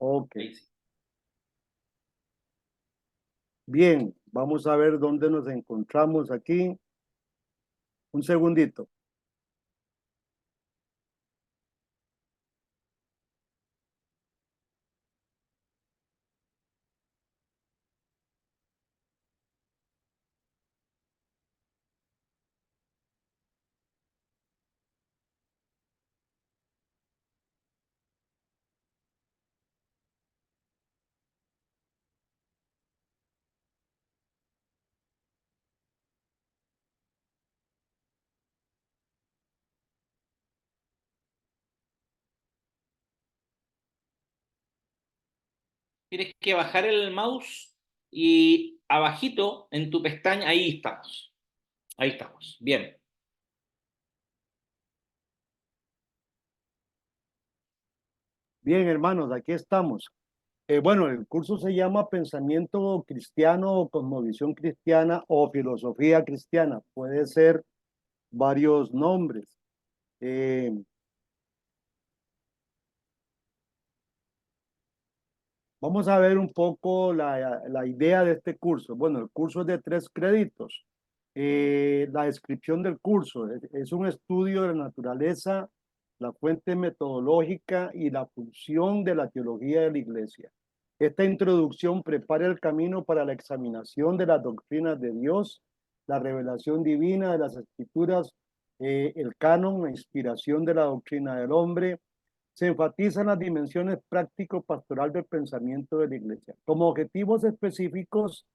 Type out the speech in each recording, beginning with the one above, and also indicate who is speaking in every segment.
Speaker 1: Ok,
Speaker 2: Ahí sí.
Speaker 1: bien, vamos a ver dónde nos encontramos aquí. Un segundito.
Speaker 2: Tienes que bajar el mouse y abajito en tu pestaña, ahí estamos. Ahí estamos. Bien.
Speaker 1: Bien, hermanos, aquí estamos. Bueno, el curso se llama Pensamiento Cristiano o Cosmovisión Cristiana o Filosofía Cristiana. Puede ser varios nombres. Eh, Vamos a ver un poco la idea de este curso. Bueno, el curso es de 3 créditos. La descripción del curso es un estudio de la naturaleza, la fuente metodológica y la función de la teología de la Iglesia. Esta introducción prepara el camino para la examinación de las doctrinas de Dios, la revelación divina de las Escrituras, el canon, la inspiración de la doctrina del hombre. Se enfatizan las dimensiones práctico-pastoral del pensamiento de la Iglesia. Como objetivos específicos,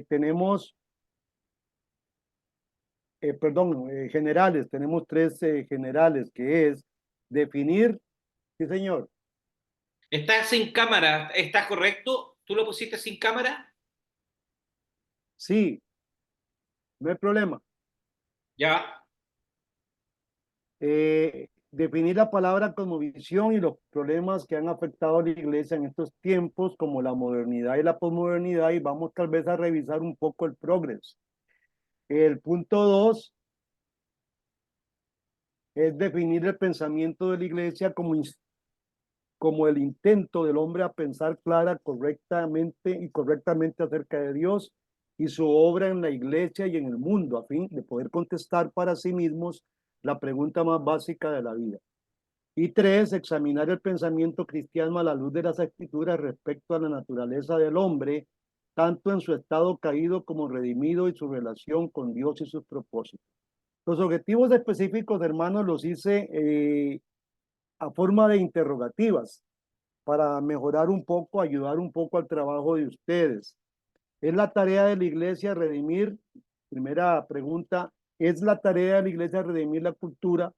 Speaker 1: tenemos, generales, tenemos 3 generales, que es definir, sí señor,
Speaker 2: ¿Estás sin cámara? ¿Estás correcto? ¿Tú lo pusiste sin cámara?
Speaker 1: sí, no hay problema.
Speaker 2: Ya.
Speaker 1: Definir la palabra cosmovisión y los problemas que han afectado a la Iglesia en estos tiempos, como la modernidad y la posmodernidad, y vamos tal vez a revisar un poco el progreso. El punto 2 es definir el pensamiento de la Iglesia como el intento del hombre a pensar clara, correctamente acerca de Dios y su obra en la Iglesia y en el mundo, a fin de poder contestar para sí mismos la pregunta más básica de la vida. Y 3, examinar el pensamiento cristiano a la luz de las Escrituras respecto a la naturaleza del hombre, tanto en su estado caído como redimido, y su relación con Dios y sus propósitos. Los objetivos específicos, hermanos, los hice a forma de interrogativas para mejorar un poco, ayudar un poco al trabajo de ustedes. ¿Es la tarea de la iglesia redimir? Primera pregunta, ¿es la tarea de la iglesia redimir la cultura?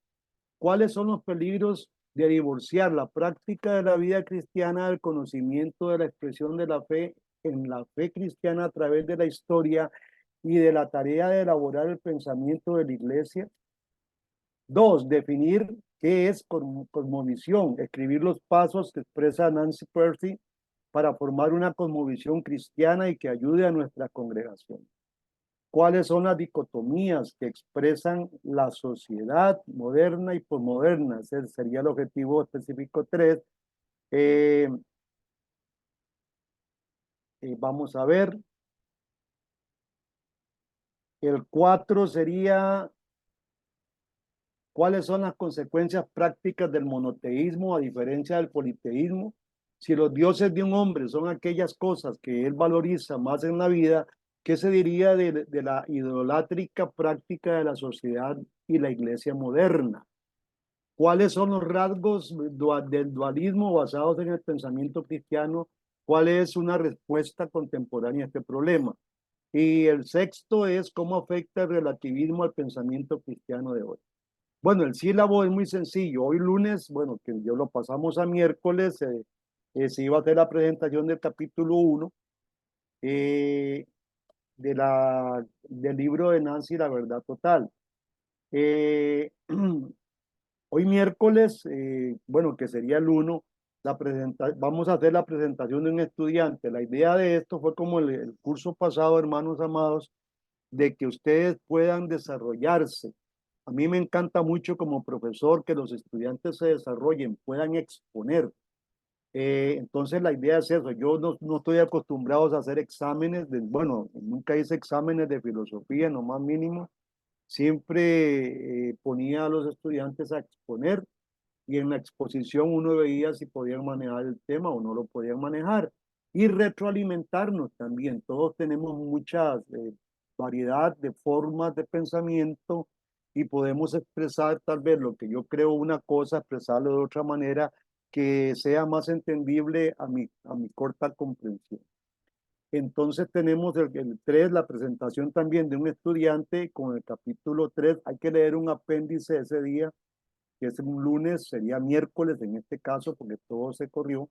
Speaker 1: ¿Cuáles son los peligros de divorciar la práctica de la vida cristiana del conocimiento de la expresión de la fe en la fe cristiana a través de la historia y de la tarea de elaborar el pensamiento de la iglesia? 2, definir qué es cosmovisión, escribir los pasos que expresa Nancy Pearcey para formar una cosmovisión cristiana y que ayude a nuestra congregación. ¿Cuáles son las dicotomías que expresan la sociedad moderna y posmoderna? Ese sería el objetivo específico 3. Eh, Vamos a ver. El 4 sería ¿cuáles son las consecuencias prácticas del monoteísmo a diferencia del politeísmo? Si los dioses de un hombre son aquellas cosas que él valoriza más en la vida, ¿qué se diría de la idolátrica práctica de la sociedad y la iglesia moderna? ¿Cuáles son los rasgos del dualismo basados en el pensamiento cristiano? ¿Cuál es una respuesta contemporánea a este problema? Y el sexto es cómo afecta el relativismo al pensamiento cristiano de hoy. Bueno, el sílabo es muy sencillo. Hoy lunes, bueno, que yo lo pasamos a miércoles, se iba a hacer la presentación del capítulo 1 eh, del libro de Nancy, La Verdad Total. Eh, Hoy miércoles, bueno, que sería el 1, vamos a hacer la presentación de un estudiante. La idea de esto fue como el curso pasado, hermanos amados, de que ustedes puedan desarrollarse. A mí me encanta mucho como profesor que los estudiantes se desarrollen, puedan exponer. Entonces la idea es eso, yo no estoy acostumbrado a hacer exámenes, bueno, nunca hice exámenes de filosofía, no más mínimo, siempre ponía a los estudiantes a exponer y en la exposición uno veía si podían manejar el tema o no lo podían manejar y retroalimentarnos también. Todos tenemos mucha variedad de formas de pensamiento y podemos expresar tal vez lo que yo creo una cosa, expresarlo de otra manera que sea más entendible a mi corta comprensión. Entonces tenemos el 3, la presentación también de un estudiante con el capítulo 3. Hay que leer un apéndice ese día, que es un lunes, sería miércoles en este caso, porque todo se corrió.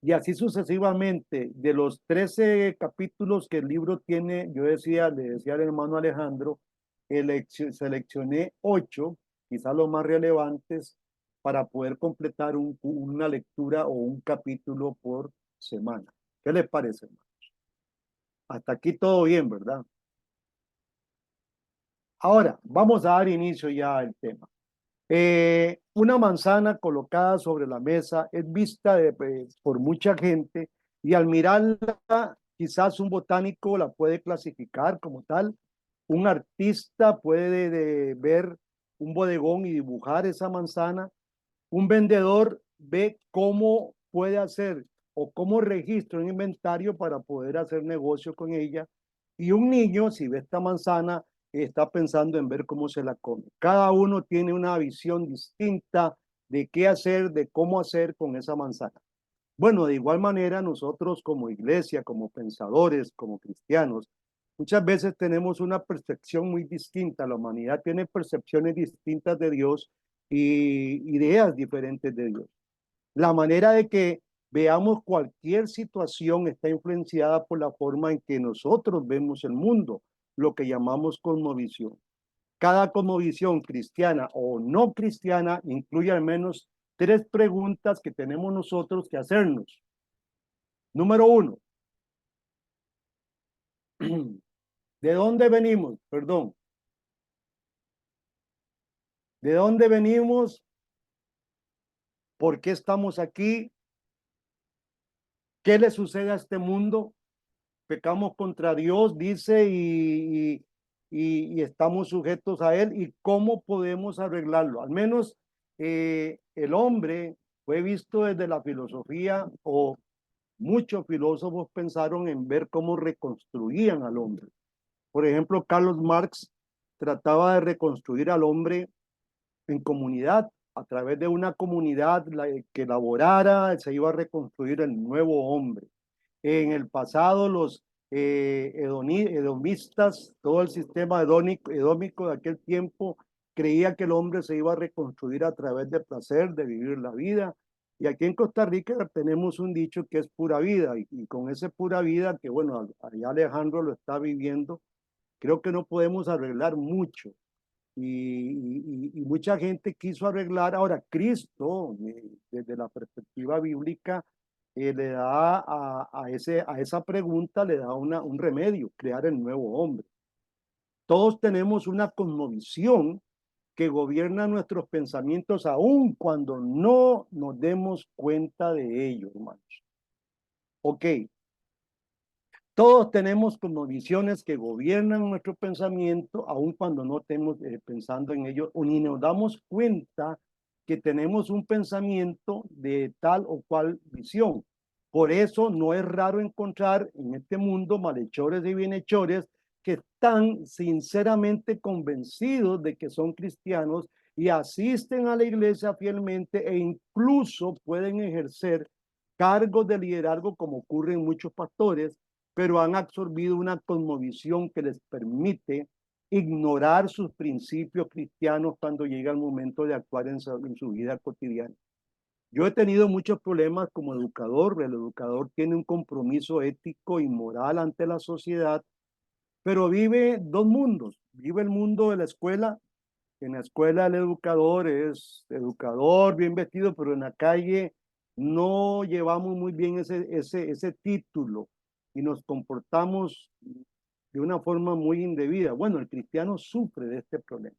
Speaker 1: Y así sucesivamente, de los 13 capítulos que el libro tiene, yo decía, le decía al hermano Alejandro, seleccioné 8, quizás los más relevantes, para poder completar una lectura o un capítulo por semana. ¿Qué les parece, hermano? Hasta aquí todo bien, ¿verdad? Ahora, vamos a dar inicio ya al tema. Una manzana colocada sobre la mesa es vista por mucha gente y al mirarla, quizás un botánico la puede clasificar como tal, un artista puede ver un bodegón y dibujar esa manzana, un vendedor ve cómo puede hacer o cómo registra un inventario para poder hacer negocio con ella. Y un niño, si ve esta manzana, está pensando en ver cómo se la come. Cada uno tiene una visión distinta de qué hacer, de cómo hacer con esa manzana. Bueno, de igual manera, nosotros como iglesia, como pensadores, como cristianos, muchas veces tenemos una percepción muy distinta. La humanidad tiene percepciones distintas de Dios y ideas diferentes de Dios. La manera de que veamos cualquier situación está influenciada por la forma en que nosotros vemos el mundo, lo que llamamos cosmovisión. Cada cosmovisión cristiana o no cristiana incluye al menos 3 preguntas que tenemos nosotros que hacernos. Número 1, ¿de dónde venimos? Perdón. ¿De dónde venimos? ¿Por qué estamos aquí? ¿Qué le sucede a este mundo? Pecamos contra Dios, dice, y estamos sujetos a Él. ¿Y cómo podemos arreglarlo? Al menos el hombre fue visto desde la filosofía o muchos filósofos pensaron en ver cómo reconstruían al hombre. Por ejemplo, Carlos Marx trataba de reconstruir al hombre en comunidad, a través de una comunidad que elaborara, se iba a reconstruir el nuevo hombre. En el pasado, los edomistas, todo el sistema edómico de aquel tiempo, creía que el hombre se iba a reconstruir a través de placer, de vivir la vida. Y aquí en Costa Rica tenemos un dicho que es pura vida, y con ese pura vida, que bueno, allá Alejandro lo está viviendo, creo que no podemos arreglar mucho y mucha gente quiso arreglar. Ahora, Cristo, desde la perspectiva bíblica, le da a esa pregunta, le da un remedio, crear el nuevo hombre. Todos tenemos una cosmovisión que gobierna nuestros pensamientos aun cuando no nos demos cuenta de ello, hermanos. Ok, todos tenemos como visiones que gobiernan nuestro pensamiento, aun cuando no estemos pensando en ello, o ni nos damos cuenta que tenemos un pensamiento de tal o cual visión. Por eso no es raro encontrar en este mundo malhechores y bienhechores que están sinceramente convencidos de que son cristianos y asisten a la iglesia fielmente e incluso pueden ejercer cargos de liderazgo como ocurre en muchos pastores, pero han absorbido una cosmovisión que les permite ignorar sus principios cristianos cuando llega el momento de actuar en su vida cotidiana. Yo he tenido muchos problemas como educador. El educador tiene un compromiso ético y moral ante la sociedad, pero vive dos mundos. Vive el mundo de la escuela. En la escuela el educador es educador, bien vestido, pero en la calle no llevamos muy bien ese título y nos comportamos de una forma muy indebida. Bueno, el cristiano sufre de este problema.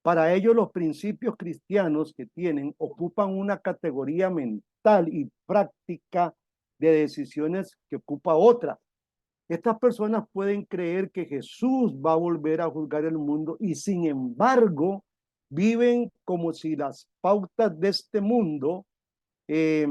Speaker 1: Para ellos los principios cristianos que tienen ocupan una categoría mental y práctica de decisiones que ocupa otra. Estas personas pueden creer que Jesús va a volver a juzgar el mundo y sin embargo viven como si las pautas de este mundo eh,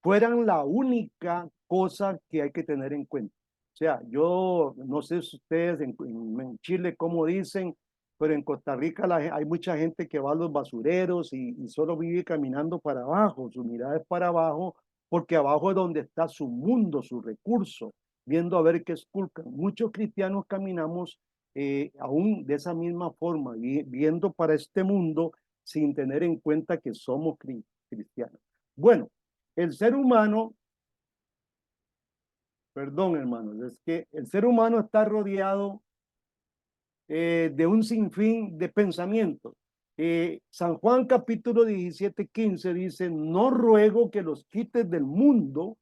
Speaker 1: fueran la única cosa que hay que tener en cuenta. O sea, yo no sé si ustedes en Chile cómo dicen, pero en Costa Rica hay mucha gente que va a los basureros y solo vive caminando para abajo, su mirada es para abajo, porque abajo es donde está su mundo, su recurso, viendo a ver qué esculcan. Muchos cristianos caminamos aún de esa misma forma, viendo para este mundo sin tener en cuenta que somos cristianos. Bueno, el ser humano, perdón hermanos, es que el ser humano está rodeado de un sinfín de pensamientos. San Juan capítulo 17:15 dice, no ruego que los quites del mundo,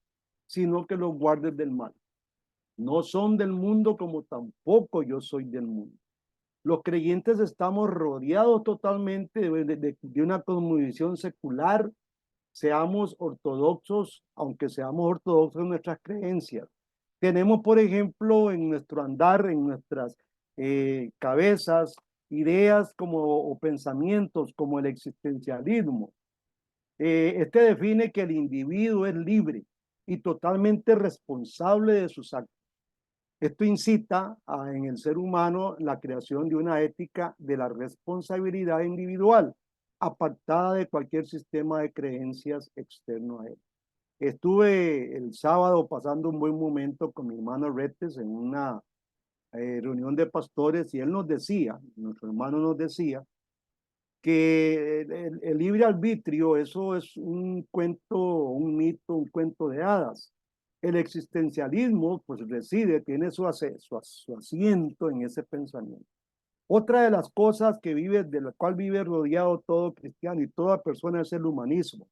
Speaker 1: sino que los guardes del mal. No son del mundo como tampoco yo soy del mundo. Los creyentes estamos rodeados totalmente de una cosmovisión secular, seamos ortodoxos, aunque seamos ortodoxos en nuestras creencias. Tenemos, por ejemplo, en nuestro andar, en nuestras cabezas, ideas como, o pensamientos como el existencialismo. Este define que el individuo es libre y totalmente responsable de sus actos. Esto incita en el ser humano la creación de una ética de la responsabilidad individual, apartada de cualquier sistema de creencias externo a él. Estuve el sábado pasando un buen momento con mi hermano Retes en una reunión de pastores y él nos decía, nuestro hermano nos decía, que el libre arbitrio, eso es un cuento, un mito, un cuento de hadas. El existencialismo, pues reside, tiene su asiento en ese pensamiento. Otra de las cosas que vive, de la cual vive rodeado todo cristiano y toda persona es el humanismo.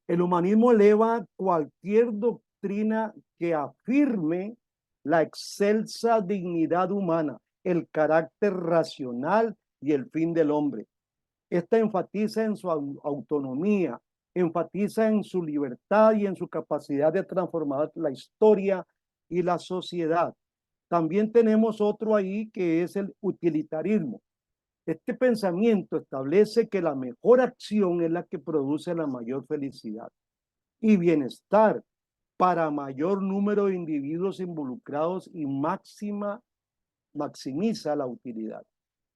Speaker 1: El humanismo eleva cualquier doctrina que afirme la excelsa dignidad humana, el carácter racional y el fin del hombre. Esta enfatiza en su autonomía, enfatiza en su libertad y en su capacidad de transformar la historia y la sociedad. También tenemos otro ahí que es el utilitarismo. Este pensamiento establece que la mejor acción es la que produce la mayor felicidad y bienestar para mayor número de individuos involucrados y maximiza la utilidad.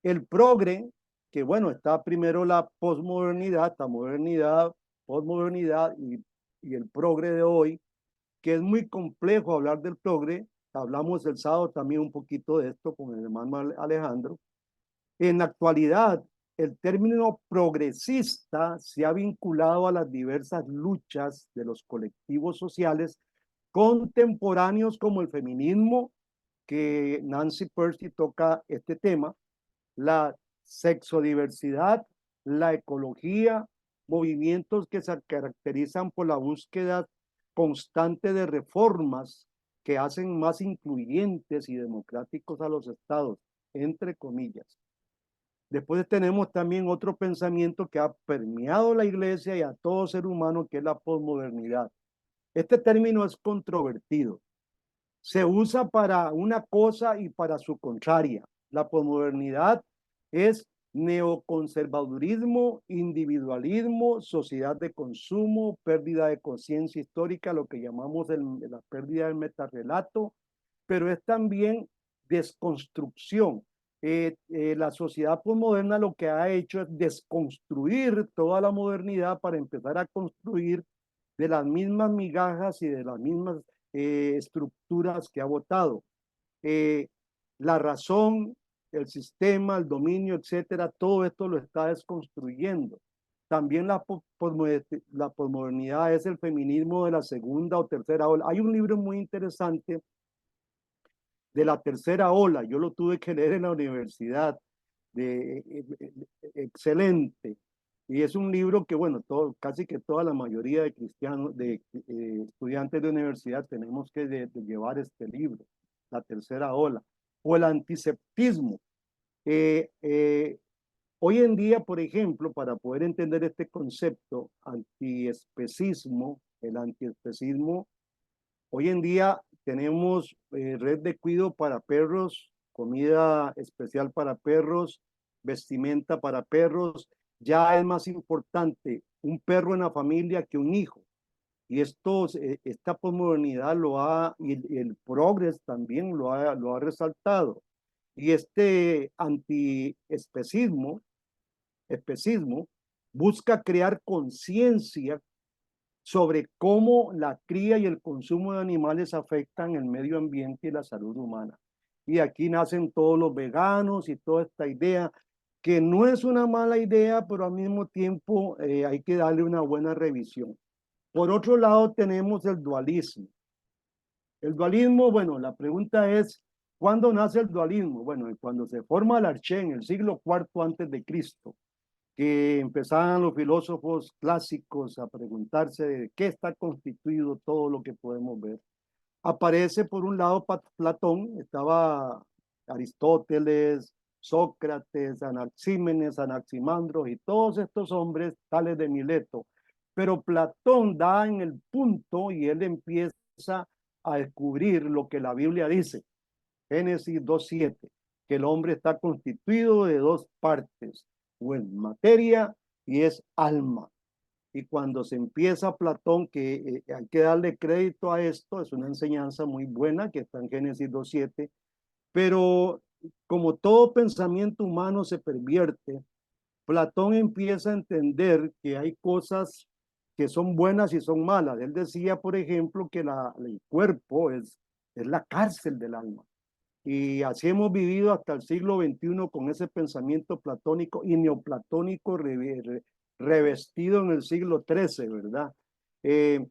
Speaker 1: El progre, que bueno, está primero la posmodernidad, la modernidad, posmodernidad y el progre de hoy, que es muy complejo hablar del progre. Hablamos el sábado también un poquito de esto con el hermano Alejandro. En la actualidad, el término progresista se ha vinculado a las diversas luchas de los colectivos sociales contemporáneos como el feminismo, que Nancy Pearcey toca este tema, la sexodiversidad, la ecología, movimientos que se caracterizan por la búsqueda constante de reformas que hacen más incluyentes y democráticos a los estados, entre comillas. Después tenemos también otro pensamiento que ha permeado la iglesia y a todo ser humano, que es la posmodernidad. Este término es controvertido. Se usa para una cosa y para su contraria. La posmodernidad es neoconservadurismo, individualismo, sociedad de consumo, pérdida de conciencia histórica, lo que llamamos la pérdida del metarrelato, pero es también desconstrucción. La sociedad posmoderna lo que ha hecho es desconstruir toda la modernidad para empezar a construir de las mismas migajas y de las mismas estructuras que ha votado. La razón, el sistema, el dominio, etcétera, todo esto lo está desconstruyendo. También la posmodernidad es el feminismo de la segunda o tercera ola. Hay un libro muy interesante de la tercera ola, yo lo tuve que leer en la universidad, excelente. Y es un libro que, bueno, casi que toda la mayoría de cristianos, de estudiantes de universidad tenemos que llevar este libro, La tercera ola. O el antiseptismo. Eh, eh, Hoy en día, por ejemplo, para poder entender este concepto, antiespecismo, el antiespecismo, hoy en día tenemos red de cuidado para perros, comida especial para perros, vestimenta para perros. Ya es más importante un perro en la familia que un hijo. Y esta posmodernidad y el progres también lo ha resaltado. Y este especismo busca crear conciencia sobre cómo la cría y el consumo de animales afectan el medio ambiente y la salud humana. Y aquí nacen todos los veganos y toda esta idea, que no es una mala idea, pero al mismo tiempo hay que darle una buena revisión. Por otro lado, tenemos el dualismo. El dualismo, bueno, la pregunta es, ¿cuándo nace el dualismo? Bueno, cuando se forma el Arché en el siglo IV antes de Cristo, que empezaban los filósofos clásicos a preguntarse de qué está constituido todo lo que podemos ver. Aparece por un lado Platón, estaba Aristóteles, Sócrates, Anaxímenes, Anaximandros y todos estos hombres, tales de Mileto. Pero Platón da en el punto y él empieza a descubrir lo que la Biblia dice. Génesis 2:7, que el hombre está constituido de dos partes, o es materia y es alma. Y cuando se empieza Platón, que hay que darle crédito a esto, es una enseñanza muy buena que está en Génesis 2:7, pero como todo pensamiento humano se pervierte, Platón empieza a entender que hay cosas que son buenas y son malas. Él decía, por ejemplo, que el cuerpo es la cárcel del alma. Y así hemos vivido hasta el siglo XXI con ese pensamiento platónico y neoplatónico revestido en el siglo XIII, ¿verdad? Eh,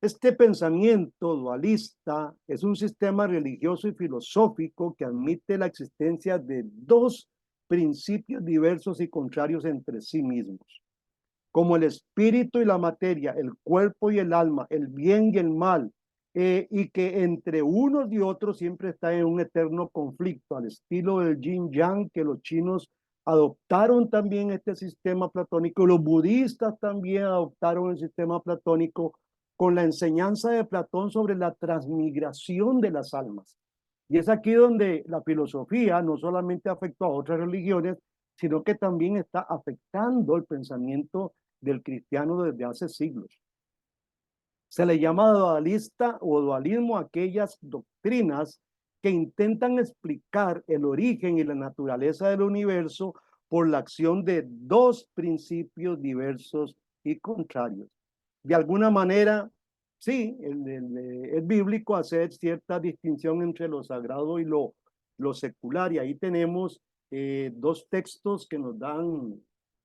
Speaker 1: este pensamiento dualista es un sistema religioso y filosófico que admite la existencia de dos principios diversos y contrarios entre sí mismos, como el espíritu y la materia, el cuerpo y el alma, el bien y el mal, y que entre unos y otros siempre está en un eterno conflicto, al estilo del yin yang, que los chinos adoptaron también este sistema platónico, los budistas también adoptaron el sistema platónico con la enseñanza de Platón sobre la transmigración de las almas. Y es aquí donde la filosofía no solamente afectó a otras religiones, sino que también está afectando el pensamiento del cristiano desde hace siglos. Se le llama dualista o dualismo a aquellas doctrinas que intentan explicar el origen y la naturaleza del universo por la acción de dos principios diversos y contrarios. De alguna manera, sí, es bíblico hacer cierta distinción entre lo sagrado y lo secular, y ahí tenemos dos textos que nos dan,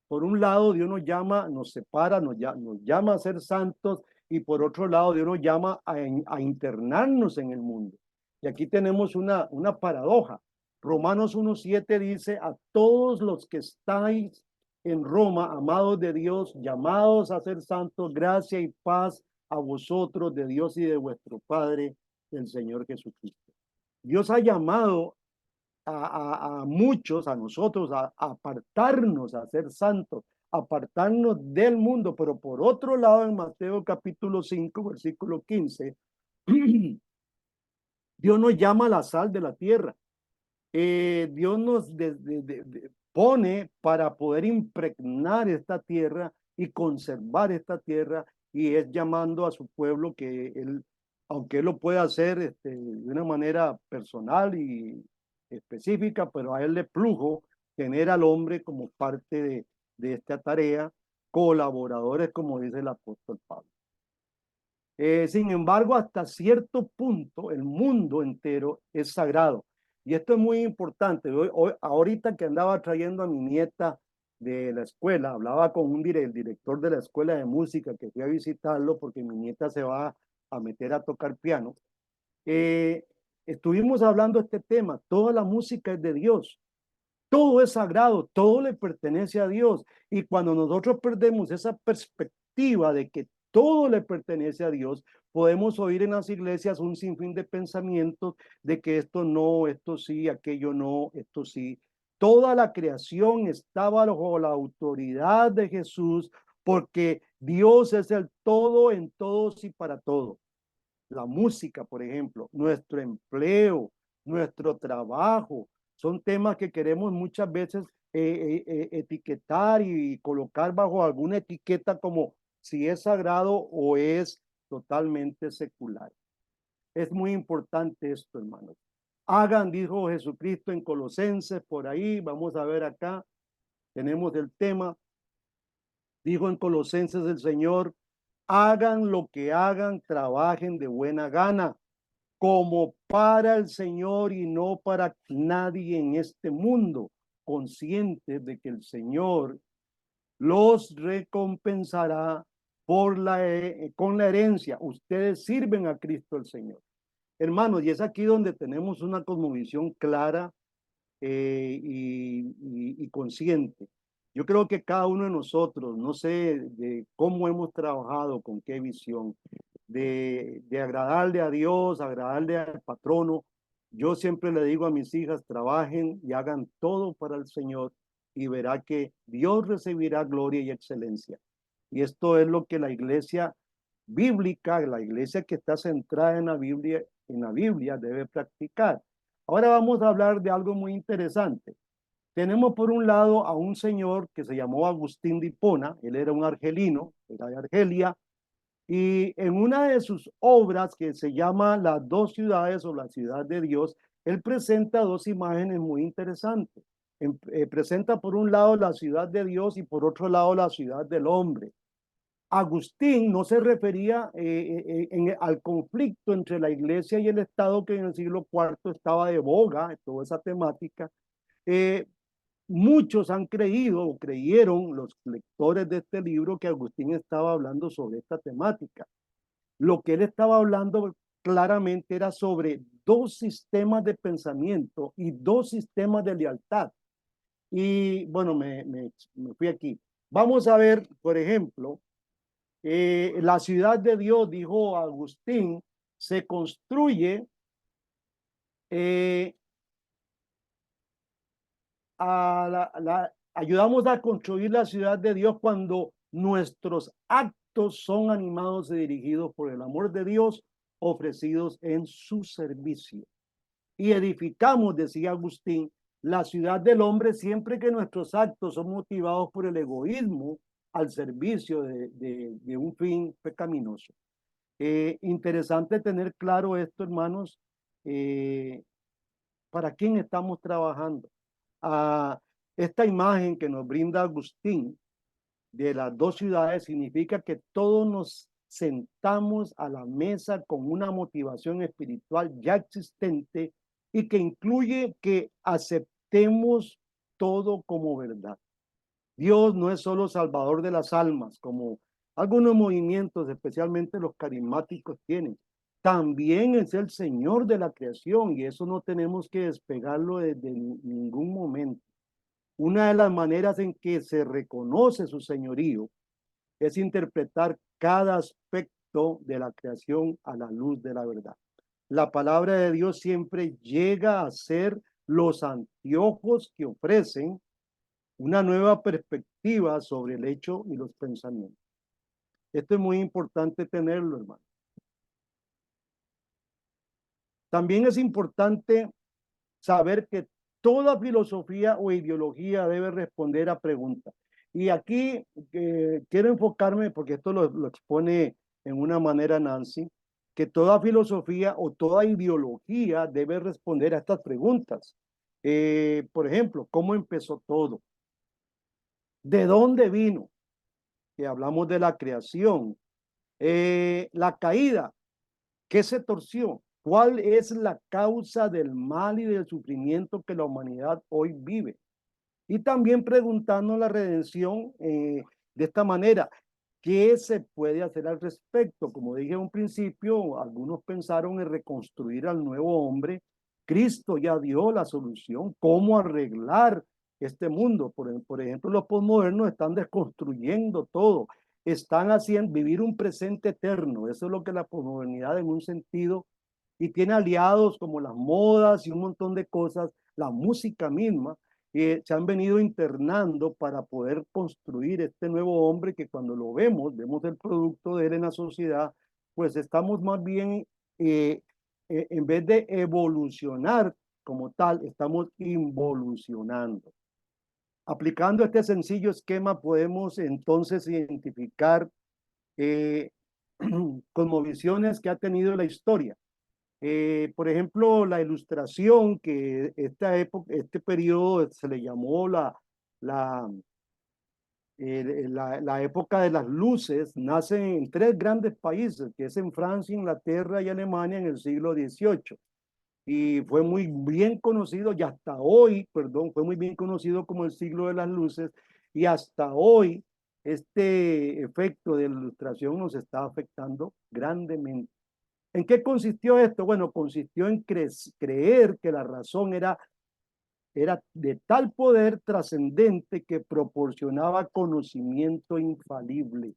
Speaker 1: por un lado, Dios nos llama, nos separa, nos llama a ser santos, y por otro lado, Dios nos llama a internarnos en el mundo. Y aquí tenemos una paradoja. Romanos 1:7 dice, a todos los que estáis en Roma, amados de Dios, llamados a ser santos, gracia y paz a vosotros de Dios y de vuestro Padre, el Señor Jesucristo. Dios ha llamado a muchos, a nosotros, a apartarnos, a ser santos, apartarnos del mundo. Pero por otro lado, en Mateo capítulo 5, versículo 15, Dios nos llama a la sal de la tierra. Dios nos pone para poder impregnar esta tierra y conservar esta tierra, y es llamando a su pueblo que él, aunque él lo puede hacer de una manera personal y específica, pero a él le plugo tener al hombre como parte de esta tarea, colaboradores, como dice el apóstol Pablo. Sin embargo, hasta cierto punto, el mundo entero es sagrado. Y esto es muy importante. Ahorita que andaba trayendo a mi nieta de la escuela, hablaba con el director de la escuela de música, que fui a visitarlo porque mi nieta se va a meter a tocar piano. Estuvimos hablando de este tema. Toda la música es de Dios. Todo es sagrado, todo le pertenece a Dios. Y cuando nosotros perdemos esa perspectiva de que todo le pertenece a Dios, podemos oír en las iglesias un sinfín de pensamientos de que esto no, esto sí, aquello no, esto sí. Toda la creación estaba bajo la autoridad de Jesús, porque Dios es el todo en todos y para todo. La música, por ejemplo, nuestro empleo, nuestro trabajo, son temas que queremos muchas veces etiquetar y colocar bajo alguna etiqueta como si es sagrado o es totalmente secular. Es muy importante esto, hermanos. Hagan, dijo Jesucristo en Colosenses, por ahí, vamos a ver acá, tenemos el tema, dijo en Colosenses el Señor, hagan lo que hagan, trabajen de buena gana, como para el Señor y no para nadie en este mundo, conscientes de que el Señor los recompensará con la herencia. Ustedes sirven a Cristo el Señor. Hermanos, y es aquí donde tenemos una cosmovisión clara y consciente. Yo creo que cada uno de nosotros, no sé de cómo hemos trabajado, con qué visión, de agradarle a Dios, agradarle al patrono. Yo siempre le digo a mis hijas, trabajen y hagan todo para el Señor y verá que Dios recibirá gloria y excelencia. Y esto es lo que la iglesia bíblica, la iglesia que está centrada en la Biblia debe practicar. Ahora vamos a hablar de algo muy interesante. Tenemos por un lado a un señor que se llamó Agustín de Hipona, él era un argelino, era de Argelia, y en una de sus obras que se llama Las dos ciudades o la ciudad de Dios, él presenta dos imágenes muy interesantes. Presenta por un lado la ciudad de Dios y por otro lado la ciudad del hombre. Agustín no se refería al conflicto entre la iglesia y el Estado que en el siglo IV estaba de boga, toda esa temática. Eh, Muchos han creído o creyeron los lectores de este libro que Agustín estaba hablando sobre esta temática. Lo que él estaba hablando claramente era sobre dos sistemas de pensamiento y dos sistemas de lealtad. Y bueno, me fui aquí. Vamos a ver, por ejemplo, la ciudad de Dios, dijo Agustín, se construye eh, ayudamos a construir la ciudad de Dios cuando nuestros actos son animados y dirigidos por el amor de Dios, ofrecidos en su servicio. Y edificamos, decía Agustín, la ciudad del hombre siempre que nuestros actos son motivados por el egoísmo al servicio de un fin pecaminoso. Interesante tener claro esto, hermanos, para quién estamos trabajando. Esta imagen que nos brinda Agustín de las dos ciudades significa que todos nos sentamos a la mesa con una motivación espiritual ya existente y que incluye que aceptemos todo como verdad. Dios no es solo salvador de las almas, como algunos movimientos, especialmente los carismáticos, tienen. También es el Señor de la creación y eso no tenemos que despegarlo desde ningún momento. Una de las maneras en que se reconoce su señorío es interpretar cada aspecto de la creación a la luz de la verdad. La palabra de Dios siempre llega a ser los anteojos que ofrecen una nueva perspectiva sobre el hecho y los pensamientos. Esto es muy importante tenerlo, hermano. También es importante saber que toda filosofía o ideología debe responder a preguntas. Y aquí quiero enfocarme, porque esto lo expone en una manera Nancy, que toda filosofía o toda ideología debe responder a estas preguntas. Por ejemplo, ¿cómo empezó todo? ¿De dónde vino? Que hablamos de la creación. La caída, ¿qué se torció? ¿Cuál es la causa del mal y del sufrimiento que la humanidad hoy vive? Y también preguntarnos la redención de esta manera. ¿Qué se puede hacer al respecto? Como dije en un principio, algunos pensaron en reconstruir al nuevo hombre. Cristo ya dio la solución. ¿Cómo arreglar este mundo? Por ejemplo, los posmodernos están desconstruyendo todo. Están haciendo vivir un presente eterno. Eso es lo que la posmodernidad en un sentido, y tiene aliados como las modas y un montón de cosas, la música misma. se han venido internando para poder construir este nuevo hombre que cuando lo vemos el producto de él en la sociedad, pues estamos más bien, en vez de evolucionar como tal, estamos involucionando. Aplicando este sencillo esquema podemos entonces identificar cosmovisiones que ha tenido la historia. Por ejemplo, la ilustración, que esta época, este periodo se le llamó la, la época de las luces, nace en tres grandes países, que es en Francia, Inglaterra y Alemania en el siglo XVIII. Y fue muy bien conocido, y hasta hoy, perdón, fue muy bien conocido como el siglo de las luces, y hasta hoy este efecto de la ilustración nos está afectando grandemente. ¿En qué consistió esto? Bueno, consistió en creer que la razón era de tal poder trascendente que proporcionaba conocimiento infalible.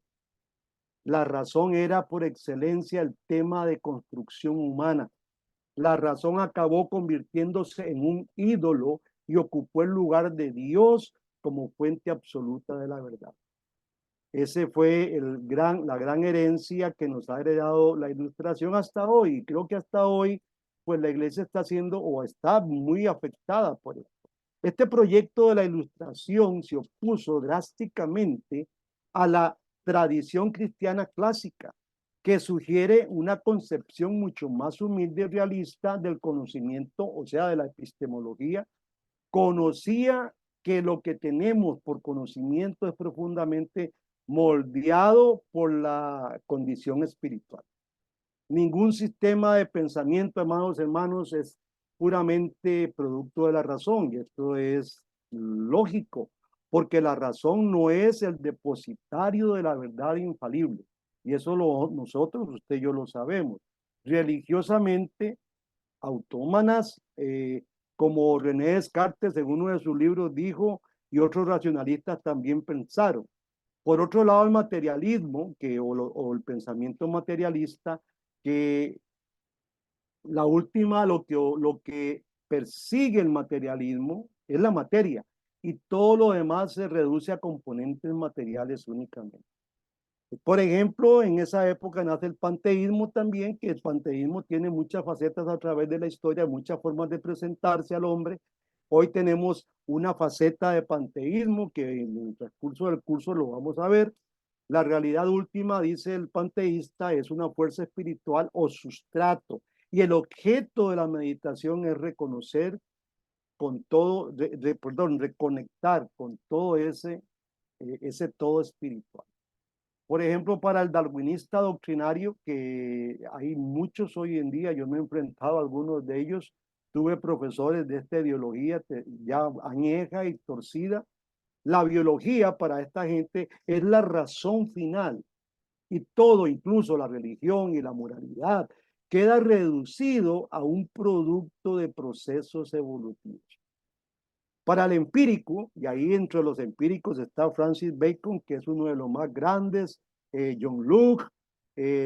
Speaker 1: La razón era por excelencia el tema de construcción humana. La razón acabó convirtiéndose en un ídolo y ocupó el lugar de Dios como fuente absoluta de la verdad. Ese fue la gran herencia que nos ha heredado la ilustración hasta hoy. Creo que hasta hoy, pues la iglesia está siendo o está muy afectada por esto. Este proyecto de la ilustración se opuso drásticamente a la tradición cristiana clásica, que sugiere una concepción mucho más humilde y realista del conocimiento, o sea, de la epistemología. Conocía que lo que tenemos por conocimiento es profundamente moldeado por la condición espiritual. Ningún sistema de pensamiento, amados hermanos, es puramente producto de la razón, y esto es lógico, porque la razón no es el depositario de la verdad infalible, y eso nosotros, usted y yo lo sabemos. Religiosamente, autómanas, como René Descartes en uno de sus libros dijo, y otros racionalistas también pensaron. Por otro lado, el materialismo, o el pensamiento materialista, que lo que persigue el materialismo es la materia, y todo lo demás se reduce a componentes materiales únicamente. Por ejemplo, en esa época nace el panteísmo también, que el panteísmo tiene muchas facetas a través de la historia, muchas formas de presentarse al hombre. Hoy tenemos una faceta de panteísmo que en el transcurso del curso lo vamos a ver. La realidad última, dice el panteísta, es una fuerza espiritual o sustrato. Y el objeto de la meditación es reconocer con todo, reconectar con todo ese todo espiritual. Por ejemplo, para el darwinista doctrinario, que hay muchos hoy en día, yo me he enfrentado a algunos de ellos, tuve profesores de esta ideología ya añeja y torcida. La biología para esta gente es la razón final, y todo, incluso la religión y la moralidad, queda reducido a un producto de procesos evolutivos. Para el empírico, y ahí entre los empíricos está Francis Bacon, que es uno de los más grandes, John Locke,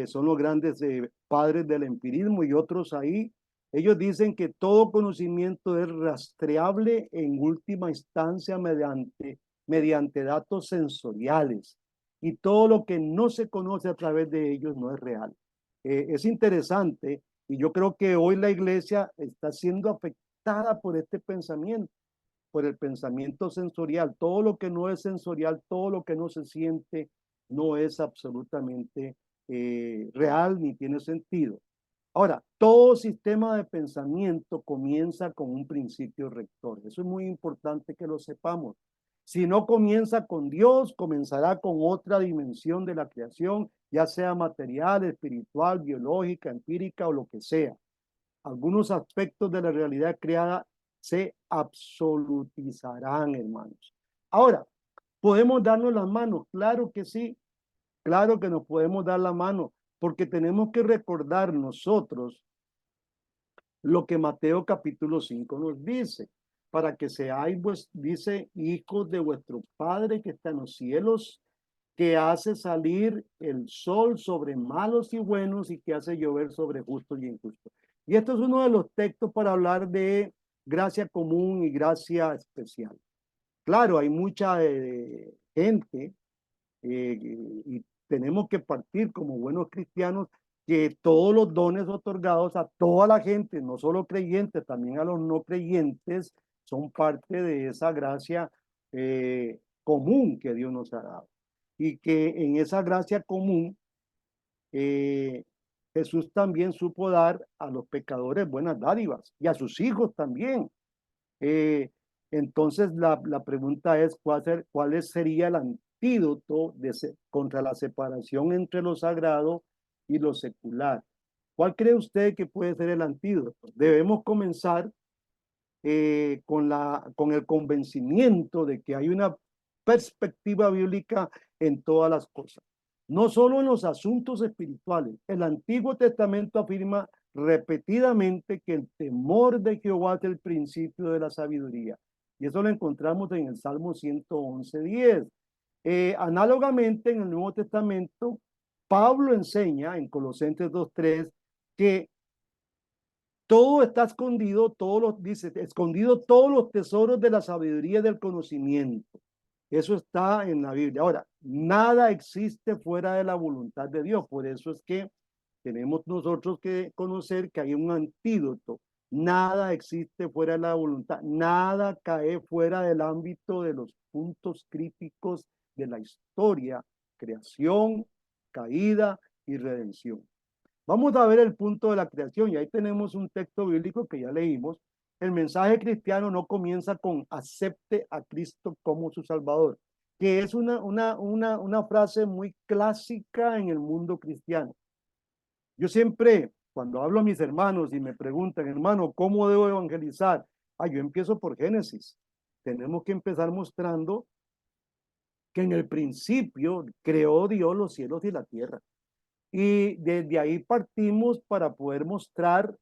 Speaker 1: son los grandes padres del empirismo, y otros ahí. Ellos dicen que todo conocimiento es rastreable en última instancia mediante datos sensoriales, y todo lo que no se conoce a través de ellos no es real. Es interesante, y yo creo que hoy la iglesia está siendo afectada por este pensamiento, por el pensamiento sensorial. Todo lo que no es sensorial, todo lo que no se siente, no es absolutamente real ni tiene sentido. Ahora, todo sistema de pensamiento comienza con un principio rector. Eso es muy importante que lo sepamos. Si no comienza con Dios, comenzará con otra dimensión de la creación, ya sea material, espiritual, biológica, empírica o lo que sea. Algunos aspectos de la realidad creada se absolutizarán, hermanos. Ahora, ¿podemos darnos las manos? Claro que sí, claro que nos podemos dar la mano, porque tenemos que recordar nosotros lo que Mateo capítulo 5 nos dice, para que seáis, pues, dice, hijos de vuestro Padre que está en los cielos, que hace salir el sol sobre malos y buenos y que hace llover sobre justos y injustos. Y esto es uno de los textos para hablar de gracia común y gracia especial. Claro, hay mucha gente y tenemos que partir como buenos cristianos que todos los dones otorgados a toda la gente, no solo creyentes, también a los no creyentes, son parte de esa gracia común que Dios nos ha dado. Y que en esa gracia común, eh, Jesús también supo dar a los pecadores buenas dádivas y a sus hijos también. Eh, entonces la pregunta es, ¿cuál sería el antídoto contra la separación entre lo sagrado y lo secular? ¿Cuál cree usted que puede ser el antídoto? Debemos comenzar con el convencimiento de que hay una perspectiva bíblica en todas las cosas, no solo en los asuntos espirituales. El Antiguo Testamento afirma repetidamente que el temor de Jehová es el principio de la sabiduría. Y eso lo encontramos en el Salmo 111:10. Análogamente, en el Nuevo Testamento, Pablo enseña en Colosenses 2:3 que todo está escondido, dice, escondido todos los tesoros de la sabiduría y del conocimiento. Eso está en la Biblia. Ahora, nada existe fuera de la voluntad de Dios. Por eso es que tenemos nosotros que conocer que hay un antídoto. Nada existe fuera de la voluntad. Nada cae fuera del ámbito de los puntos críticos de la historia, creación, caída y redención. Vamos a ver el punto de la creación y ahí tenemos un texto bíblico que ya leímos. El mensaje cristiano no comienza con acepte a Cristo como su Salvador, que es una frase muy clásica en el mundo cristiano. Yo siempre, cuando hablo a mis hermanos y me preguntan, hermano, ¿cómo debo evangelizar? Yo empiezo por Génesis. Tenemos que empezar mostrando que en el principio creó Dios los cielos y la tierra. Y desde ahí partimos para poder mostrar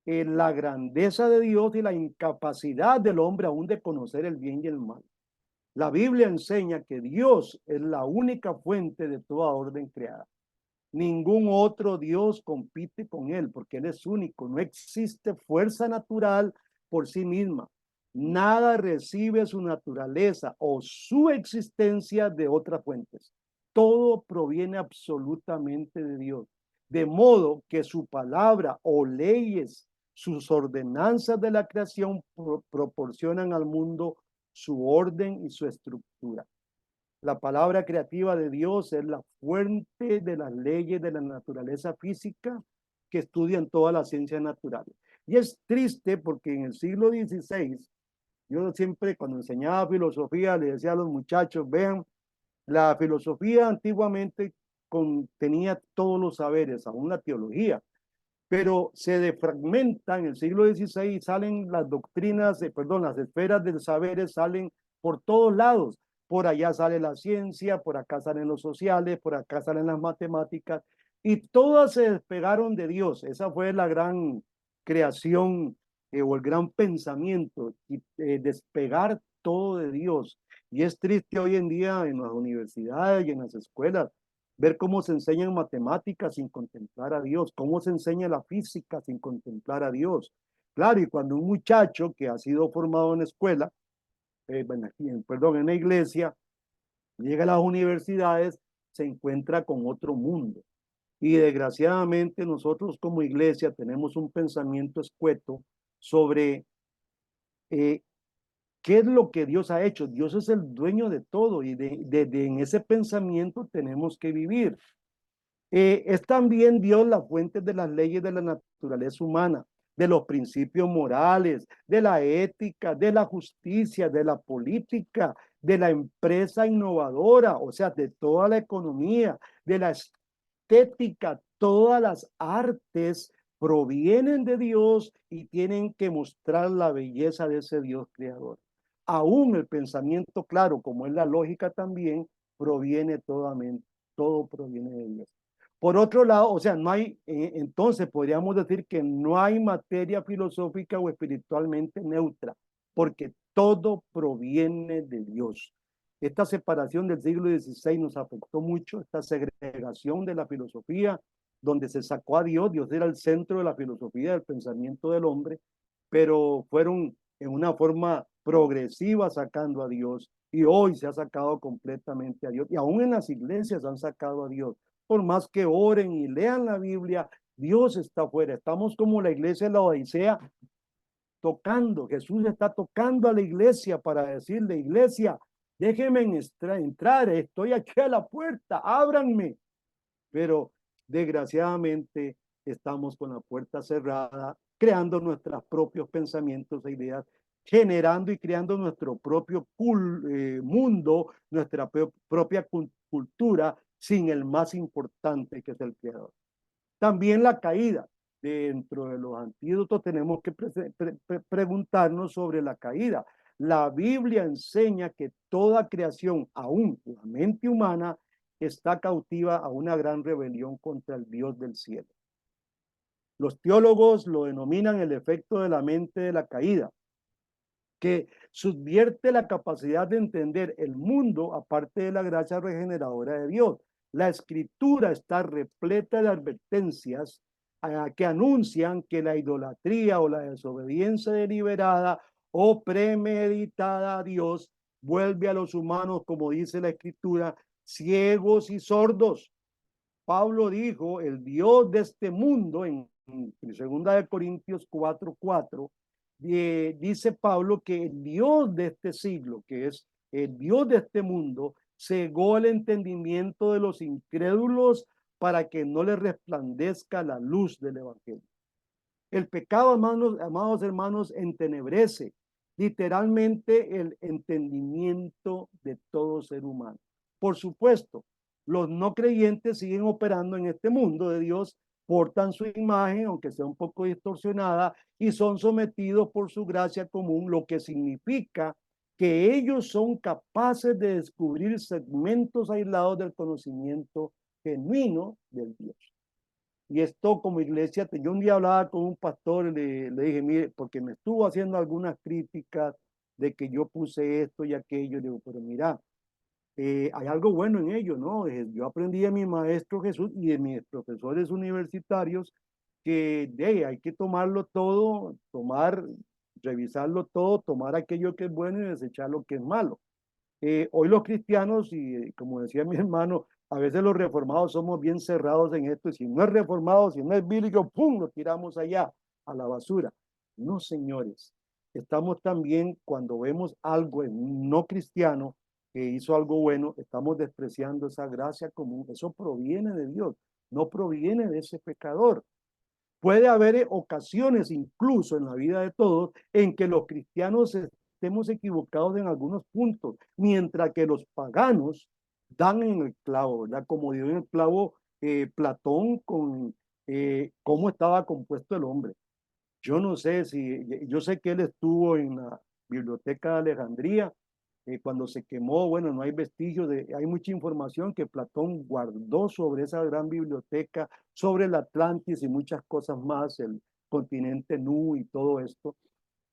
Speaker 1: la grandeza de Dios y la incapacidad del hombre aún de conocer el bien y el mal. La Biblia enseña que Dios es la única fuente de toda orden creada. Ningún otro Dios compite con él porque él es único. No existe fuerza natural por sí misma. Nada recibe su naturaleza o su existencia de otras fuentes. Todo proviene absolutamente de Dios. De modo que su palabra o leyes, sus ordenanzas de la creación proporcionan al mundo su orden y su estructura. La palabra creativa de Dios es la fuente de las leyes de la naturaleza física que estudian todas las ciencias naturales. Y es triste porque en el siglo XVI, yo siempre cuando enseñaba filosofía le decía a los muchachos, vean, la filosofía antiguamente contenía todos los saberes, aún la teología, pero se defragmenta en el siglo XVI y salen las doctrinas, las esferas del saberes salen por todos lados. Por allá sale la ciencia, por acá salen los sociales, por acá salen las matemáticas, y todas se despegaron de Dios. Esa fue la gran creación o el gran pensamiento, despegar todo de Dios. Y es triste hoy en día en las universidades y en las escuelas ver cómo se enseñan matemáticas sin contemplar a Dios, cómo se enseña la física sin contemplar a Dios. Claro, y cuando un muchacho que ha sido formado en escuela, en la iglesia, llega a las universidades, se encuentra con otro mundo. Y desgraciadamente nosotros como iglesia tenemos un pensamiento escueto sobre qué es lo que Dios ha hecho. Dios es el dueño de todo y en ese pensamiento tenemos que vivir. Es también Dios la fuente de las leyes de la naturaleza humana, de los principios morales, de la ética, de la justicia, de la política, de la empresa innovadora, o sea, de toda la economía, de la estética, todas las artes provienen de Dios y tienen que mostrar la belleza de ese Dios creador. Aún el pensamiento claro, como es la lógica también, proviene todo proviene de Dios. Por otro lado, o sea, no hay, entonces podríamos decir que no hay materia filosófica o espiritualmente neutra, porque todo proviene de Dios. Esta separación del siglo XVI nos afectó mucho, esta segregación de la filosofía, donde se sacó a Dios. Dios era el centro de la filosofía, del pensamiento del hombre, pero fueron en una forma progresiva sacando a Dios, y hoy se ha sacado completamente a Dios, y aún en las iglesias han sacado a Dios. Por más que oren y lean la Biblia, Dios está afuera. Estamos como la iglesia de la Odisea tocando. Jesús está tocando a la iglesia para decirle, iglesia, déjenme entrar, estoy aquí a la puerta, ábranme. Pero desgraciadamente estamos con la puerta cerrada, creando nuestros propios pensamientos e ideas, generando y creando nuestro propio mundo, nuestra propia cultura, sin el más importante que es el creador. También la caída. Dentro de los antídotos tenemos que preguntarnos sobre la caída. La Biblia enseña que toda creación, aún la mente humana, está cautiva a una gran rebelión contra el Dios del cielo. Los teólogos lo denominan el efecto de la mente de la caída, que subvierte la capacidad de entender el mundo aparte de la gracia regeneradora de Dios. La escritura está repleta de advertencias que anuncian que la idolatría o la desobediencia deliberada o premeditada a Dios vuelve a los humanos, como dice la escritura, ciegos y sordos. Pablo dijo, el Dios de este mundo, en 2 Corintios 4:4, dice Pablo que el Dios de este siglo, que es el Dios de este mundo, cegó el entendimiento de los incrédulos para que no les resplandezca la luz del evangelio. El pecado, amados hermanos, entenebrece literalmente el entendimiento de todo ser humano. Por supuesto, los no creyentes siguen operando en este mundo de Dios, portan su imagen, aunque sea un poco distorsionada, y son sometidos por su gracia común, lo que significa que ellos son capaces de descubrir segmentos aislados del conocimiento genuino del Dios. Y esto como iglesia, yo un día hablaba con un pastor y le dije, mire, porque me estuvo haciendo algunas críticas de que yo puse esto y aquello, le digo, pero mira, hay algo bueno en ello, ¿no? Yo aprendí de mi maestro Jesús y de mis profesores universitarios que hay que tomarlo todo, revisarlo todo, tomar aquello que es bueno y desechar lo que es malo. Hoy los cristianos, y como decía mi hermano, a veces los reformados somos bien cerrados en esto, y si no es reformado, si no es bíblico, ¡pum!, lo tiramos allá, a la basura. No, señores, estamos también, cuando vemos algo en un no cristiano que hizo algo bueno, estamos despreciando esa gracia común. Eso proviene de Dios, no proviene de ese pecador. Puede haber ocasiones, incluso en la vida de todos, en que los cristianos estemos equivocados en algunos puntos, mientras que los paganos dan en el clavo, ¿verdad? Como dio en el clavo Platón con cómo estaba compuesto el hombre. Yo no sé si, yo sé que él estuvo en la Biblioteca de Alejandría, cuando se quemó, bueno, no hay vestigios hay mucha información que Platón guardó sobre esa gran biblioteca, sobre el Atlantis y muchas cosas más, el continente Nu y todo esto,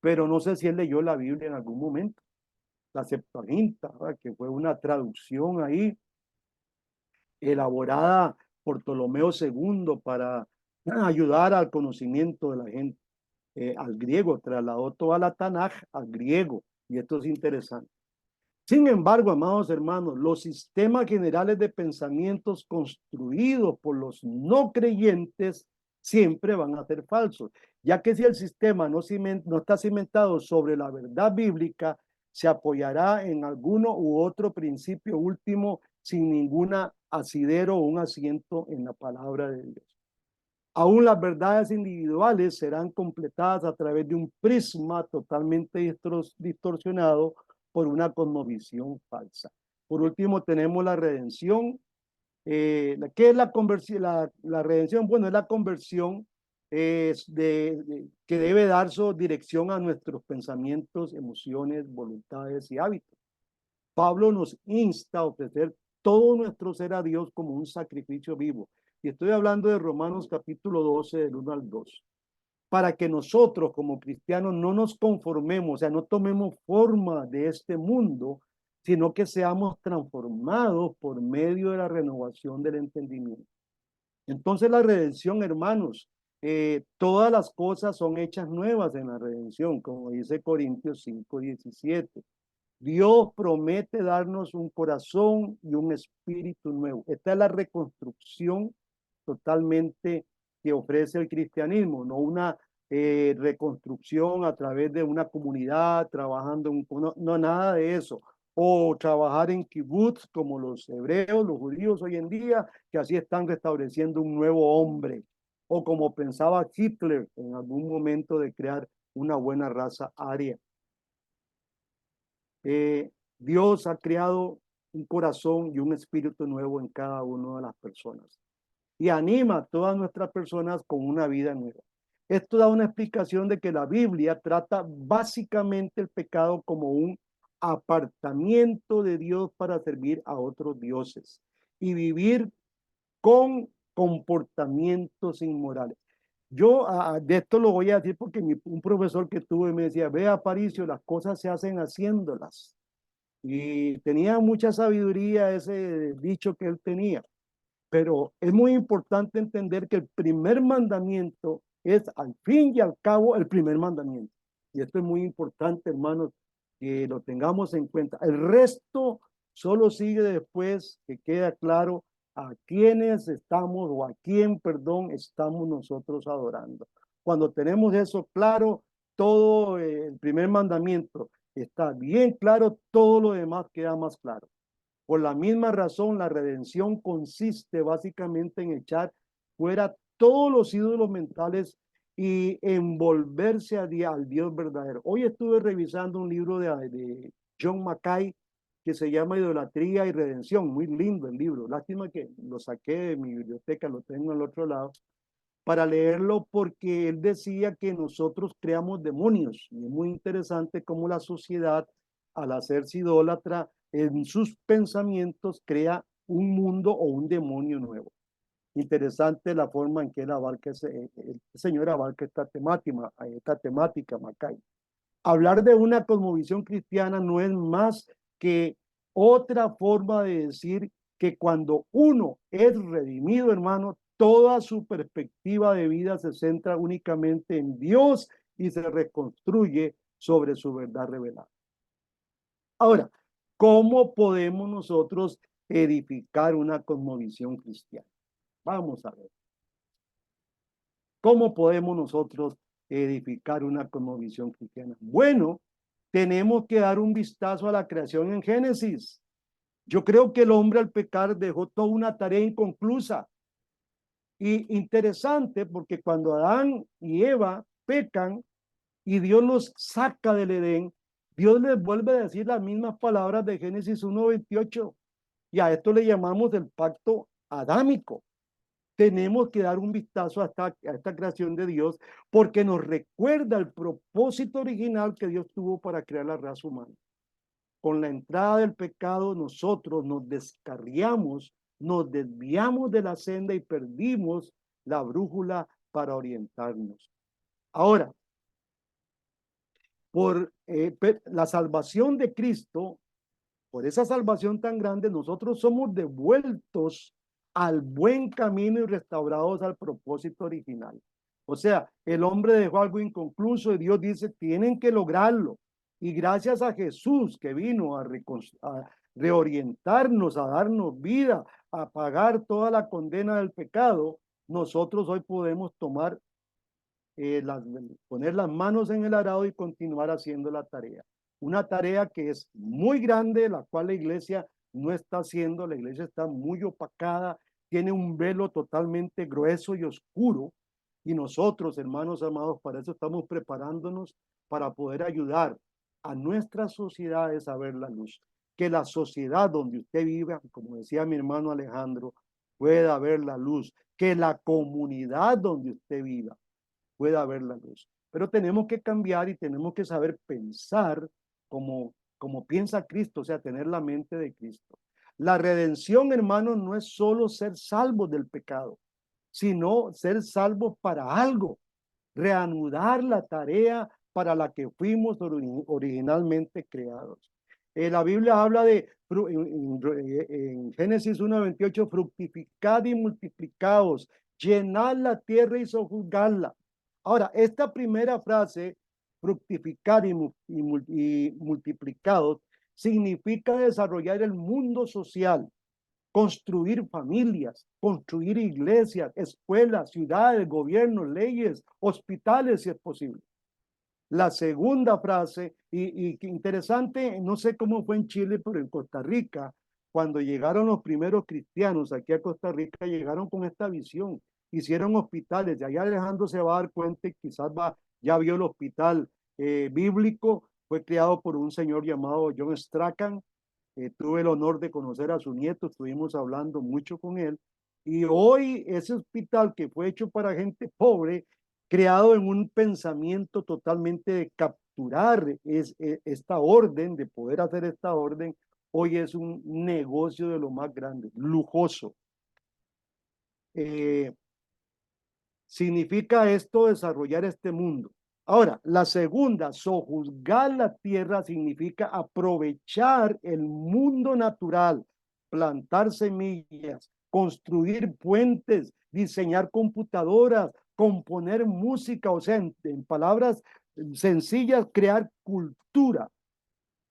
Speaker 1: pero no sé si él leyó la Biblia en algún momento, la Septuaginta, ¿verdad?, que fue una traducción ahí elaborada por Ptolomeo II para ayudar al conocimiento de la gente, al griego, trasladó toda la Tanaj al griego, y esto es interesante. Sin embargo, amados hermanos, los sistemas generales de pensamientos construidos por los no creyentes siempre van a ser falsos, ya que si el sistema no está cimentado sobre la verdad bíblica, se apoyará en alguno u otro principio último sin ninguna asidero o un asiento en la palabra de Dios. Aún las verdades individuales serán completadas a través de un prisma totalmente distorsionado por una cosmovisión falsa. Por último, tenemos la redención. ¿Qué es la conversión? La redención, bueno, es la conversión que debe dar su dirección a nuestros pensamientos, emociones, voluntades y hábitos. Pablo nos insta a ofrecer todo nuestro ser a Dios como un sacrificio vivo. Y estoy hablando de Romanos capítulo 12, del 1 al 2. Para que nosotros como cristianos no nos conformemos, o sea, no tomemos forma de este mundo, sino que seamos transformados por medio de la renovación del entendimiento. Entonces la redención, hermanos, todas las cosas son hechas nuevas en la redención, como dice Corintios 5:17. Dios promete darnos un corazón y un espíritu nuevo. Esta es la reconstrucción totalmente que ofrece el cristianismo, no una reconstrucción a través de una comunidad trabajando, no, nada de eso. O trabajar en kibbutz como los hebreos, los judíos hoy en día, que así están restableciendo un nuevo hombre. O como pensaba Hitler en algún momento de crear una buena raza aria. Dios ha creado un corazón y un espíritu nuevo en cada una de las personas y anima a todas nuestras personas con una vida nueva. Esto da una explicación de que la Biblia trata básicamente el pecado como un apartamiento de Dios para servir a otros dioses y vivir con comportamientos inmorales. Yo de esto lo voy a decir porque un profesor que tuve me decía, ve Aparicio, las cosas se hacen haciéndolas. Y tenía mucha sabiduría ese dicho que él tenía. Pero es muy importante entender que el primer mandamiento es al fin y al cabo el primer mandamiento. Y esto es muy importante, hermanos, que lo tengamos en cuenta. El resto solo sigue después que queda claro a quiénes estamos o a quién, perdón, estamos nosotros adorando. Cuando tenemos eso claro, todo el primer mandamiento está bien claro, todo lo demás queda más claro. Por la misma razón, la redención consiste básicamente en echar fuera todos los ídolos mentales y envolverse al Dios verdadero. Hoy estuve revisando un libro de John Mackay que se llama Idolatría y Redención. Muy lindo el libro. Lástima que lo saqué de mi biblioteca, lo tengo al otro lado, para leerlo porque él decía que nosotros creamos demonios. Y es muy interesante cómo la sociedad, al hacerse idólatra, en sus pensamientos crea un mundo o un demonio nuevo. Interesante la forma en que él abarca el señor abarca esta temática, Macay. Hablar de una cosmovisión cristiana no es más que otra forma de decir que cuando uno es redimido, hermano, toda su perspectiva de vida se centra únicamente en Dios y se reconstruye sobre su verdad revelada. Ahora, ¿cómo podemos nosotros edificar una cosmovisión cristiana? Vamos a ver. ¿Cómo podemos nosotros edificar una cosmovisión cristiana? Bueno, tenemos que dar un vistazo a la creación en Génesis. Yo creo que el hombre al pecar dejó toda una tarea inconclusa. Y interesante porque cuando Adán y Eva pecan y Dios los saca del Edén, Dios les vuelve a decir las mismas palabras de Génesis 1:28. Y a esto le llamamos el pacto adámico. Tenemos que dar un vistazo a esta creación de Dios porque nos recuerda el propósito original que Dios tuvo para crear la raza humana. Con la entrada del pecado nosotros nos descarriamos, nos desviamos de la senda y perdimos la brújula para orientarnos. Ahora, por la salvación de Cristo, por esa salvación tan grande, nosotros somos devueltos al buen camino y restaurados al propósito original. O sea, el hombre dejó algo inconcluso y Dios dice, tienen que lograrlo. Y gracias a Jesús que vino a reorientarnos, a darnos vida, a pagar toda la condena del pecado, nosotros hoy podemos tomar, poner las manos en el arado y continuar haciendo la tarea. Una tarea que es muy grande, la cual la iglesia no está haciendo, la iglesia está muy opacada, tiene un velo totalmente grueso y oscuro, y nosotros, hermanos amados, para eso estamos preparándonos para poder ayudar a nuestras sociedades a ver la luz. Que la sociedad donde usted viva, como decía mi hermano Alejandro, pueda ver la luz. Que la comunidad donde usted viva pueda ver la luz. Pero tenemos que cambiar y tenemos que saber pensar como piensa Cristo, o sea, tener la mente de Cristo. La redención, hermanos, no es solo ser salvos del pecado, sino ser salvos para algo, reanudar la tarea para la que fuimos originalmente creados. La Biblia habla en Génesis 1:28, fructificad y multiplicaos, llenar la tierra y sojuzgarla. Ahora, esta primera frase, fructificar y multiplicados, significa desarrollar el mundo social, construir familias, construir iglesias, escuelas, ciudades, gobiernos, leyes, hospitales, si es posible. La segunda frase, y interesante, no sé cómo fue en Chile, pero en Costa Rica, cuando llegaron los primeros cristianos aquí a Costa Rica, llegaron con esta visión, hicieron hospitales, de allá Alejandro se va a dar cuenta, quizás ya vio el hospital bíblico, fue creado por un señor llamado John Strachan. Tuve el honor de conocer a su nieto, estuvimos hablando mucho con él, y hoy ese hospital que fue hecho para gente pobre, creado en un pensamiento totalmente de capturar esta orden, de poder hacer esta orden, hoy es un negocio de lo más grande, lujoso. Significa esto desarrollar este mundo. Ahora, la segunda, sojuzgar la tierra, significa aprovechar el mundo natural, plantar semillas, construir puentes, diseñar computadoras, componer música, o sea, en palabras sencillas, crear cultura.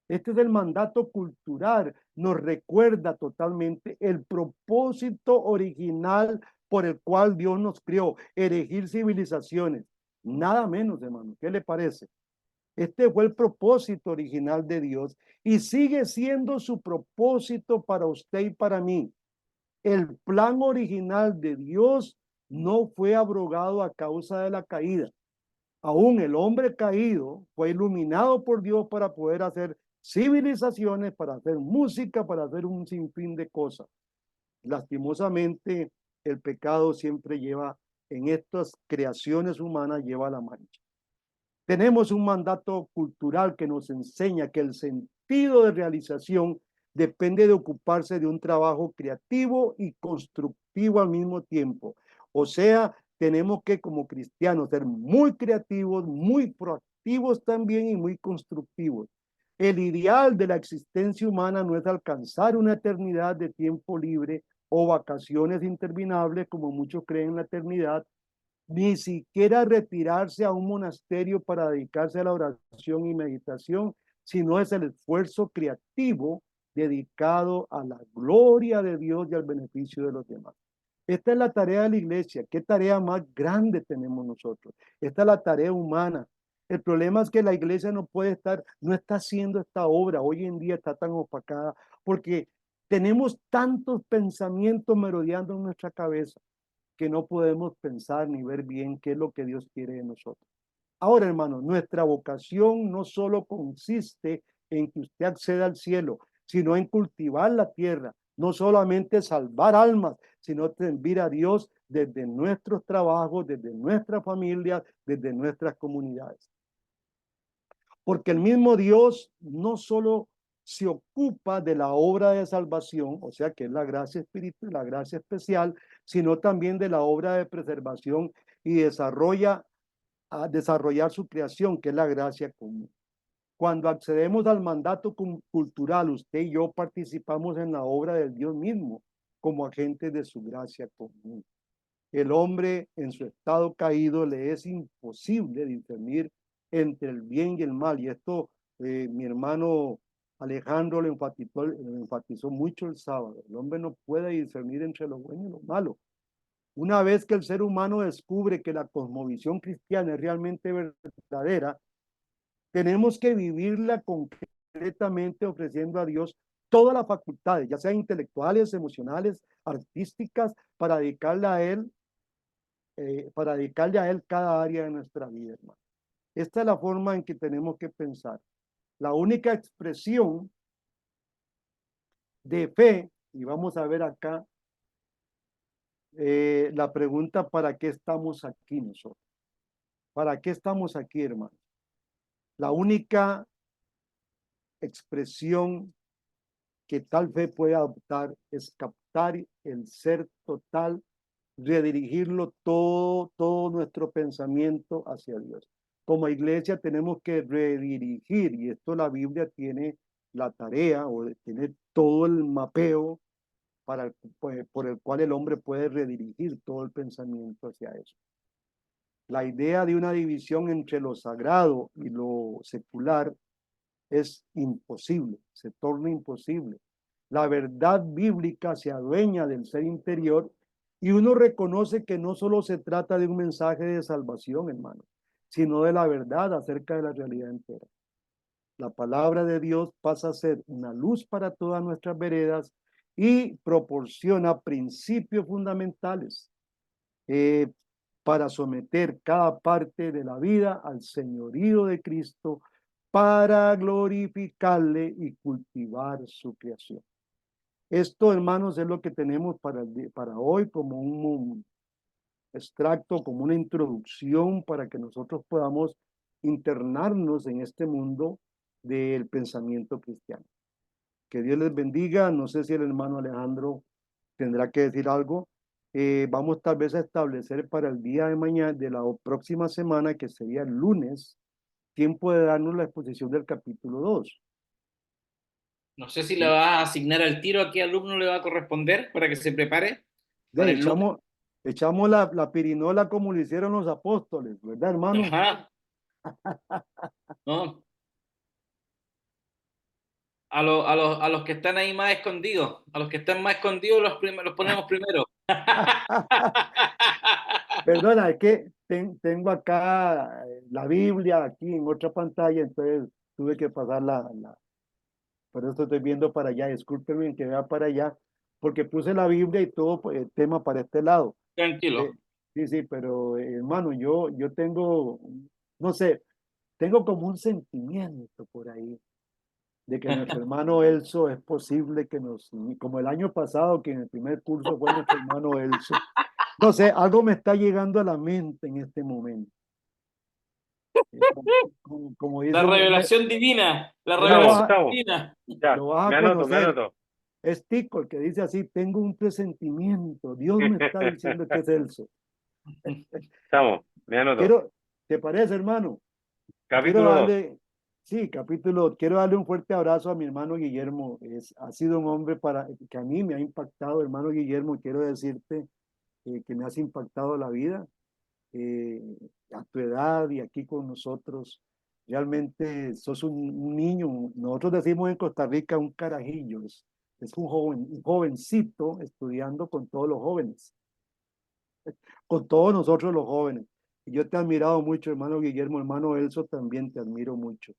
Speaker 1: Este es el mandato cultural, nos recuerda totalmente el propósito original por el cual Dios nos crió, erigir civilizaciones. Nada menos, hermano. ¿Qué le parece? Este fue el propósito original de Dios y sigue siendo su propósito para usted y para mí. El plan original de Dios no fue abrogado a causa de la caída. Aún el hombre caído fue iluminado por Dios para poder hacer civilizaciones, para hacer música, para hacer un sinfín de cosas. Lastimosamente, el pecado siempre lleva, en estas creaciones humanas, lleva la mancha. Tenemos un mandato cultural que nos enseña que el sentido de realización depende de ocuparse de un trabajo creativo y constructivo al mismo tiempo. O sea, tenemos que como cristianos ser muy creativos, muy proactivos también y muy constructivos. El ideal de la existencia humana no es alcanzar una eternidad de tiempo libre o vacaciones interminables, como muchos creen en la eternidad, ni siquiera retirarse a un monasterio para dedicarse a la oración y meditación, sino es el esfuerzo creativo dedicado a la gloria de Dios y al beneficio de los demás. Esta es la tarea de la iglesia. ¿Qué tarea más grande tenemos nosotros? Esta es la tarea humana. El problema es que la iglesia no está haciendo esta obra. Hoy en día está tan opacada porque tenemos tantos pensamientos merodeando en nuestra cabeza que no podemos pensar ni ver bien qué es lo que Dios quiere de nosotros. Ahora, hermano, nuestra vocación no solo consiste en que usted acceda al cielo, sino en cultivar la tierra, no solamente salvar almas, sino servir a Dios desde nuestros trabajos, desde nuestras familias, desde nuestras comunidades. Porque el mismo Dios no solo se ocupa de la obra de salvación, o sea que es la gracia espiritual, la gracia especial, sino también de la obra de preservación y desarrolla a desarrollar su creación, que es la gracia común. Cuando accedemos al mandato cultural, usted y yo participamos en la obra del Dios mismo como agentes de su gracia común. El hombre en su estado caído le es imposible discernir entre el bien y el mal. Y esto mi hermano Alejandro lo enfatizó mucho el sábado. El hombre no puede discernir entre lo bueno y lo malo. Una vez que el ser humano descubre que la cosmovisión cristiana es realmente verdadera, tenemos que vivirla concretamente ofreciendo a Dios todas las facultades, ya sean intelectuales, emocionales, artísticas, para dedicarle a Él cada área de nuestra vida, hermano. Esta es la forma en que tenemos que pensar. La única expresión de fe, y vamos a ver acá la pregunta, ¿para qué estamos aquí nosotros? ¿Para qué estamos aquí, hermano? La única expresión que tal fe puede adoptar es captar el ser total, redirigirlo todo nuestro pensamiento hacia Dios. Como iglesia tenemos que redirigir, y esto la Biblia tiene la tarea o tiene todo el mapeo por el cual el hombre puede redirigir todo el pensamiento hacia eso. La idea de una división entre lo sagrado y lo secular es imposible, se torna imposible. La verdad bíblica se adueña del ser interior y uno reconoce que no solo se trata de un mensaje de salvación, hermano, sino de la verdad acerca de la realidad entera. La palabra de Dios pasa a ser una luz para todas nuestras veredas y proporciona principios fundamentales eh, para someter cada parte de la vida al señorío de Cristo para glorificarle y cultivar su creación. Esto, hermanos, es lo que tenemos para hoy como un extracto, como una introducción para que nosotros podamos internarnos en este mundo del pensamiento cristiano. Que Dios les bendiga. No sé si el hermano Alejandro tendrá que decir algo. Vamos tal vez a establecer para el día de mañana, de la próxima semana, que sería el lunes, tiempo de darnos la exposición del capítulo 2.
Speaker 2: No sé si le
Speaker 1: ¿Sí?
Speaker 2: vas a asignar al tiro a qué alumno le va a corresponder para que se prepare
Speaker 1: De,
Speaker 2: para el lunes.
Speaker 1: echamos la pirinola como lo hicieron los apóstoles, ¿verdad, hermano?
Speaker 2: Ajá, ¿no? A los que están ahí más escondidos, a los que están más escondidos los ponemos primero.
Speaker 1: Perdona, es que tengo acá la Biblia aquí en otra pantalla, entonces tuve que pasar por eso estoy viendo para allá. Discúlpenme que vea para allá, porque puse la Biblia y todo pues, el tema para este lado. Eh,
Speaker 2: Tranquilo.
Speaker 1: sí, sí, pero hermano, yo tengo, no sé, tengo como un sentimiento por ahí de que nuestro hermano Elso es posible que como el año pasado, que en el primer curso fue nuestro hermano Elso, no sé, algo me está llegando a la mente en este momento. Como
Speaker 2: La
Speaker 1: dice,
Speaker 2: revelación divina, la
Speaker 1: él lo
Speaker 3: Estamos,
Speaker 1: vas,
Speaker 2: revelación
Speaker 3: estamos.
Speaker 2: divina.
Speaker 3: Ya,
Speaker 1: lo vas a
Speaker 3: me anoto, me
Speaker 1: conocer.
Speaker 3: anoto.
Speaker 1: Es Tico el que dice así, tengo un presentimiento, Dios me está diciendo que es Elso.
Speaker 3: Estamos, me anoto.
Speaker 1: ¿Te parece, hermano? Quiero
Speaker 3: Capítulo 2.
Speaker 1: darle, sí, quiero darle un fuerte abrazo a mi hermano Guillermo. Ha sido un hombre que a mí me ha impactado, hermano Guillermo. Quiero decirte que me has impactado la vida eh, a tu edad y aquí con nosotros. Realmente sos un niño. Nosotros decimos en Costa Rica un carajillo. Es un jovencito estudiando con todos los jóvenes, con todos nosotros los jóvenes. Y yo te he admirado mucho, hermano Guillermo, hermano Elso, también te admiro mucho.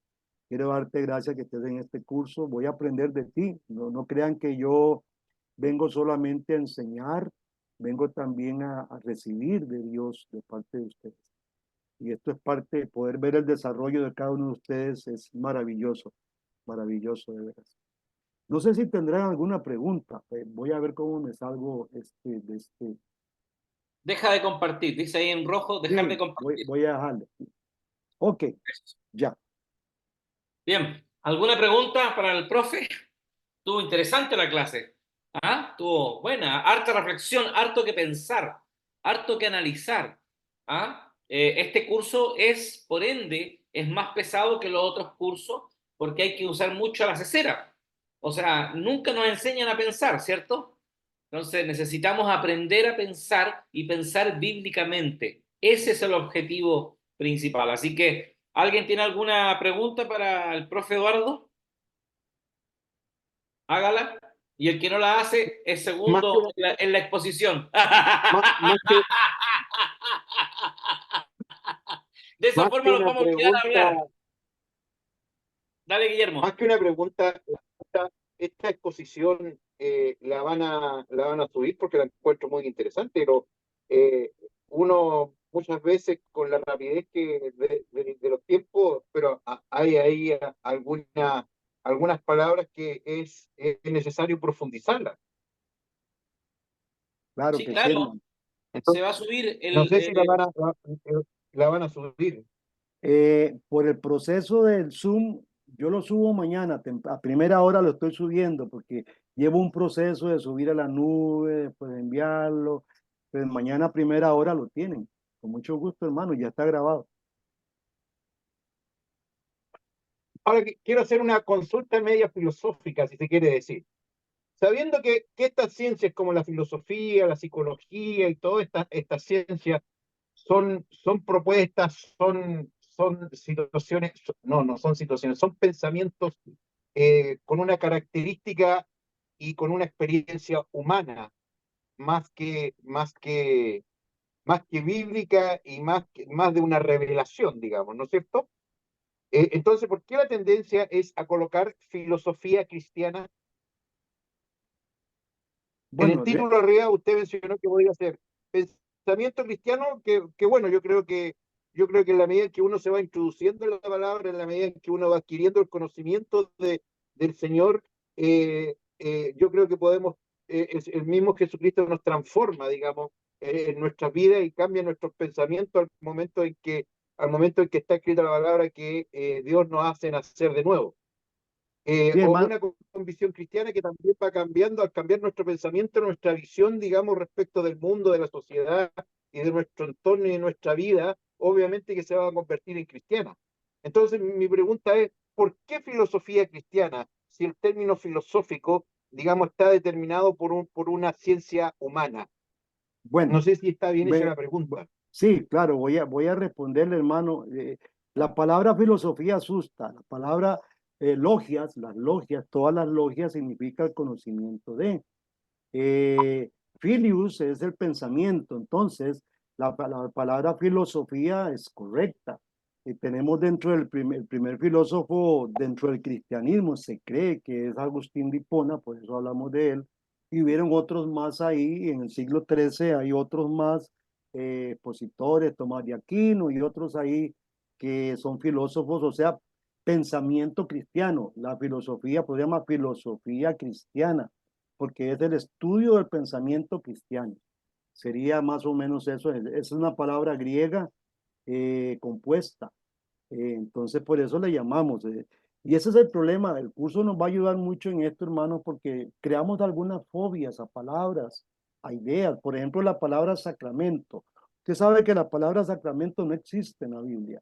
Speaker 1: Quiero darte gracias que estés en este curso. Voy a aprender de ti. No crean que yo vengo solamente a enseñar, vengo también a recibir de Dios de parte de ustedes. Y esto es parte de poder ver el desarrollo de cada uno de ustedes. Es maravilloso, maravilloso de veras. No sé si tendrán alguna pregunta. Voy a ver cómo me salgo de este.
Speaker 2: Deja de compartir, dice ahí en rojo, dejar de
Speaker 1: Sí, voy,
Speaker 2: compartir.
Speaker 1: voy a dejarle. Ok, ya.
Speaker 2: Bien, ¿alguna pregunta para el profe? Estuvo interesante la clase. ¿Ah? Estuvo buena, harta reflexión, harto que pensar, harto que analizar. ¿Ah? Este curso es, por ende, es más pesado que los otros cursos porque hay que usar mucho la cesera. O sea, nunca nos enseñan a pensar, ¿cierto? Entonces necesitamos aprender a pensar y pensar bíblicamente. Ese es el objetivo principal. Así que, ¿alguien tiene alguna pregunta para el profe Eduardo? Hágala. Y el que no la hace es
Speaker 4: Más que
Speaker 2: segundo
Speaker 4: una,
Speaker 2: en la exposición.
Speaker 4: más que,
Speaker 2: De esa
Speaker 4: más
Speaker 2: forma
Speaker 4: que
Speaker 2: nos
Speaker 4: una
Speaker 2: vamos a quedar a
Speaker 4: pregunta,
Speaker 2: hablar. Dale, Guillermo.
Speaker 4: más que una pregunta, esta exposición la van a subir porque la encuentro muy interesante, pero eh, uno muchas veces con la rapidez de los tiempos, pero hay ahí algunas palabras que es necesario profundizarlas.
Speaker 1: Claro
Speaker 2: Sí,
Speaker 1: que sí,
Speaker 2: claro.
Speaker 1: hermano.
Speaker 2: Se
Speaker 4: Entonces,
Speaker 2: va a subir
Speaker 4: no
Speaker 2: el...
Speaker 4: sé si la van a subir.
Speaker 1: Por el proceso del Zoom, yo lo subo mañana, a primera hora lo estoy subiendo porque llevo un proceso de subir a la nube, después de enviarlo, pues mañana a primera hora lo tienen. Con mucho gusto, hermano, ya está grabado.
Speaker 4: Ahora quiero hacer una consulta media filosófica, si se quiere decir. sabiendo que estas ciencias como la filosofía, la psicología y todas estas ciencias son propuestas, son situaciones, no son situaciones, son pensamientos con una característica y con una experiencia humana, más que, más que, más que bíblica y más de una revelación, digamos, ¿no es cierto? Entonces, ¿por qué la tendencia es a colocar filosofía cristiana? En el
Speaker 1: Bueno,
Speaker 4: título arriba usted mencionó que podría ser pensamiento cristiano, que bueno, yo creo que en la medida en que uno se va introduciendo en la palabra, en la medida en que uno va adquiriendo el conocimiento del Señor, yo creo que podemos, el mismo Jesucristo nos transforma, digamos, en nuestra vida y cambia nuestros pensamientos al momento en que está escrita la palabra que Dios nos hace nacer de nuevo.
Speaker 1: sí,
Speaker 4: O
Speaker 1: hermano,
Speaker 4: una convicción cristiana que también va cambiando al cambiar nuestro pensamiento, nuestra visión, digamos, respecto del mundo, de la sociedad y de nuestro entorno y de nuestra vida, obviamente que se va a convertir en cristiana. Entonces, mi pregunta es, ¿por qué filosofía cristiana si el término filosófico, digamos, está determinado por una ciencia humana?
Speaker 1: bueno,
Speaker 4: No sé si está bien hecha
Speaker 1: me-
Speaker 4: la pregunta.
Speaker 1: sí, claro, voy a responderle, hermano. La palabra filosofía asusta, la palabra logias, las logias, todas las logias significa el conocimiento de. Eh, Filius es el pensamiento, entonces la palabra filosofía es correcta. Tenemos dentro del el primer filósofo dentro del cristianismo, se cree que es Agustín de Hipona, por eso hablamos de él, y hubieron otros más ahí, en el siglo XIII hay otros más expositores, Tomás de Aquino y otros ahí que son filósofos, o sea, pensamiento cristiano. La filosofía, pues se llama filosofía cristiana porque es el estudio del pensamiento cristiano. Sería más o menos eso. Es una palabra griega compuesta. Entonces, por eso le llamamos. Y ese es el problema. El curso nos va a ayudar mucho en esto, hermanos, porque creamos algunas fobias a palabras, a ideas. Por ejemplo, la palabra sacramento. Usted sabe que la palabra sacramento no existe en la Biblia.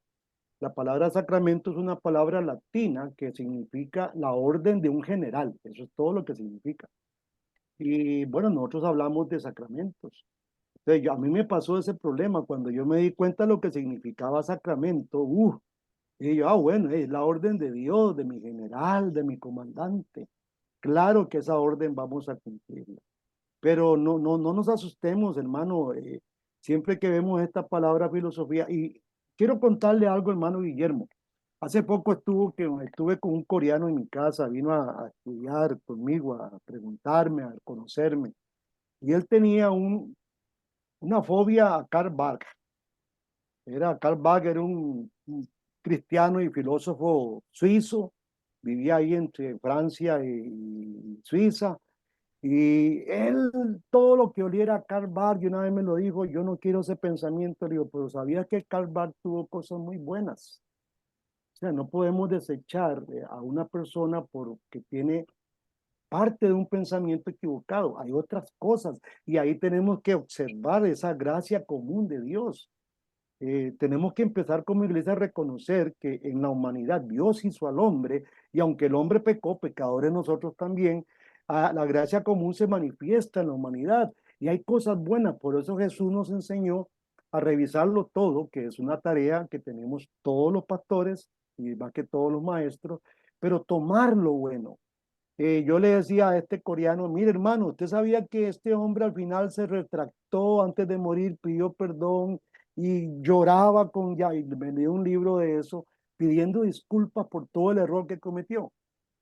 Speaker 1: La palabra sacramento es una palabra latina que significa la orden de un general. Eso es todo lo que significa. Y bueno, nosotros hablamos de sacramentos. Entonces, a mí me pasó ese problema cuando yo me di cuenta de lo que significaba sacramento. Y yo, bueno, es la orden de Dios, de mi general, de mi comandante. Claro que esa orden vamos a cumplirla. Pero no nos asustemos, hermano. Siempre que vemos esta palabra filosofía, y quiero contarle algo, hermano Guillermo. Hace poco estuve con un coreano en mi casa, vino a estudiar conmigo, a preguntarme, a conocerme. Y él tenía una fobia a Karl Barth. Karl Barth era un cristiano y filósofo suizo, vivía ahí entre Francia y Suiza. Y él, todo lo que oliera a Karl Barth, y una vez me lo dijo, yo no quiero ese pensamiento, le digo, pero sabías que Karl Barth tuvo cosas muy buenas. O sea, no podemos desechar a una persona porque tiene parte de un pensamiento equivocado. Hay otras cosas y ahí tenemos que observar esa gracia común de Dios. Tenemos que empezar como iglesia a reconocer que en la humanidad Dios hizo al hombre y aunque el hombre pecó, pecadores nosotros también, la gracia común se manifiesta en la humanidad y hay cosas buenas. Por eso Jesús nos enseñó a revisarlo todo, que es una tarea que tenemos todos los pastores y más que todos los maestros, pero tomar lo bueno. Yo le decía a este coreano, mire hermano, usted sabía que este hombre al final se retractó antes de morir, pidió perdón y lloraba y me dio un libro de eso, pidiendo disculpas por todo el error que cometió.